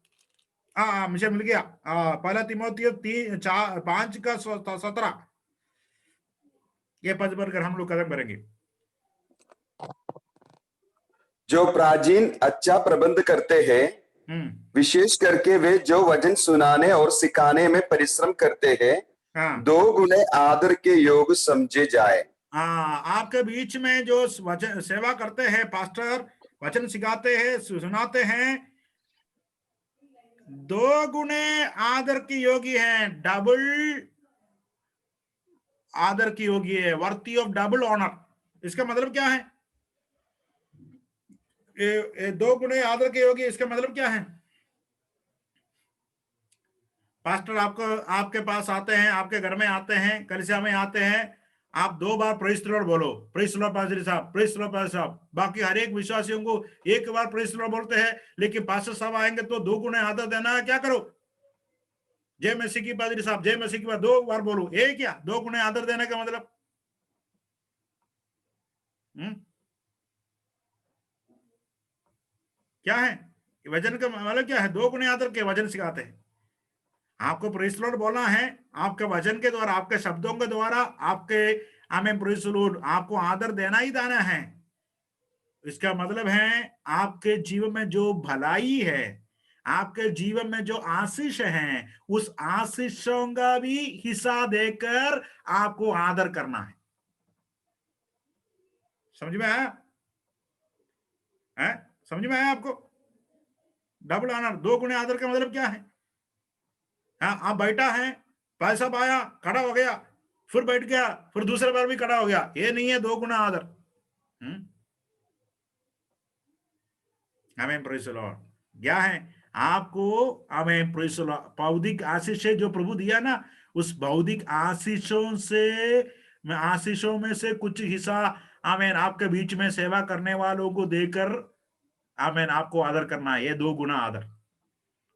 मुझे मिल गया, पहला तीमुथियुस 5:17 ये पद पर हम लोग कदम करेंगे। जो प्राचीन अच्छा प्रबंध करते हैं, विशेष करके वे जो वचन सुनाने और सिखाने में परिश्रम करते हैं, 2 गुने आदर के योग समझे जाए। आपके बीच में जो वचन सेवा करते हैं, पास्टर वचन सिखाते हैं, सुनाते हैं, 2 गुने आदर की योगी हैं, डबल आदर की योगी है, वर्ती ऑफ डबल ऑनर। इसका मतलब क्या है? 2 गुने आदर के योगी, इसका मतलब क्या है? पास्टर आपके पास आते हैं, आपके घर में आते हैं, कलीसिया में आते हैं, आप 2 बार प्रेज़ द लॉर्ड बोलो, प्रेज़ द लॉर्ड पादरी साहब, प्रेज़ द लॉर्ड पादरी साहब। बाकी हर एक विश्वासियों को 1 बार प्रेज़ द लॉर्ड बोलते हैं, लेकिन पास्टर साहब आएंगे तो 2 गुने आदर देना है। क्या करो? जय मसीह की पादरी साहब, जय मसीह की बात 2 बार बोलो। ये क्या 2 गुने आदर देने का मतलब? क्या है वचन का मतलब? क्या है? 2 गुने आदर के वचन सिखाते हैं। आपको प्रेज़ द लॉर्ड बोलना है, आपके वचन के द्वारा, आपके शब्दों के द्वारा, आपके आमेन प्रेज़ द लॉर्ड, आपको आदर देना ही देना है। इसका मतलब है आपके जीवन में जो भलाई है, आपके जीवन में जो आशीष है, उस आशीषों का भी हिस्सा देकर आपको आदर करना है। समझ में आया? समझ में आया आपको? डबल ऑनर, 2 गुने आदर का मतलब क्या है? आप बैठा है, पैसा आया, खड़ा हो गया, फिर बैठ गया, फिर दूसरे बार भी खड़ा हो गया, ये नहीं है 2 गुना आदर। आमेन, प्रेज़ द लॉर्ड। क्या है आपको? आमेन, प्रेज़ द लॉर्ड। भौतिक आशीष जो प्रभु दिया ना, उस भौतिक आशीषों में से कुछ हिस्सा आमेन आपके बीच में सेवा करने वालों को देकर आमेन आपको आदर करना है। ये 2 गुना आदर।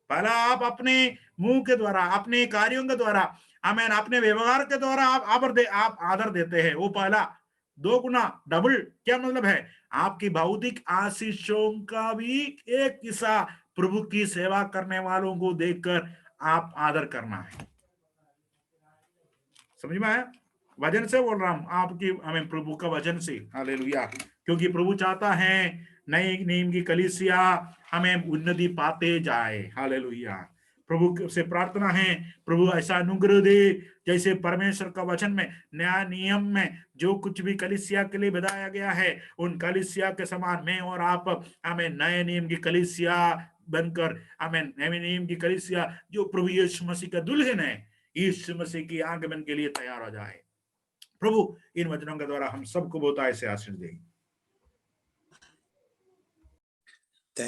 पहला आप अपने मुंह के द्वारा, अपने कार्यों के द्वारा, आमेन अपने व्यवहार के द्वारा आप आदर देते हैं, वो पहला। 2 गुना डबल क्या मतलब है? आपकी भौतिक आशीषों का भी एक हिस्सा प्रभु की सेवा करने वालों को देखकर आप आदर करना है। समझ में आया? वचन से बोल रहा हूं, आपकी हमें प्रभु का वचन से। हालेलुया। क्योंकि प्रभु चाहता है नई नियम की कलीसिया हमें उन्नति पाते जाए। हालेलुया। प्रभु से प्रार्थना है, प्रभु ऐसा अनुग्रह दे जैसे परमेश्वर का वचन में, नया नियम में जो कुछ भी कलीसिया के लिए बताया गया है, उन कलीसिया के समान मैं और आप हमें नए नियम की कलीसिया बनकर, हमें नए नियम की कलीसिया जो प्रभु यीशु मसीह का दुल्हन है, यीशु मसीह की आगमन के लिए तैयार हो जाए। प्रभु इन वचनों के द्वारा हम सबको बहुत ऐसे आशीष दे।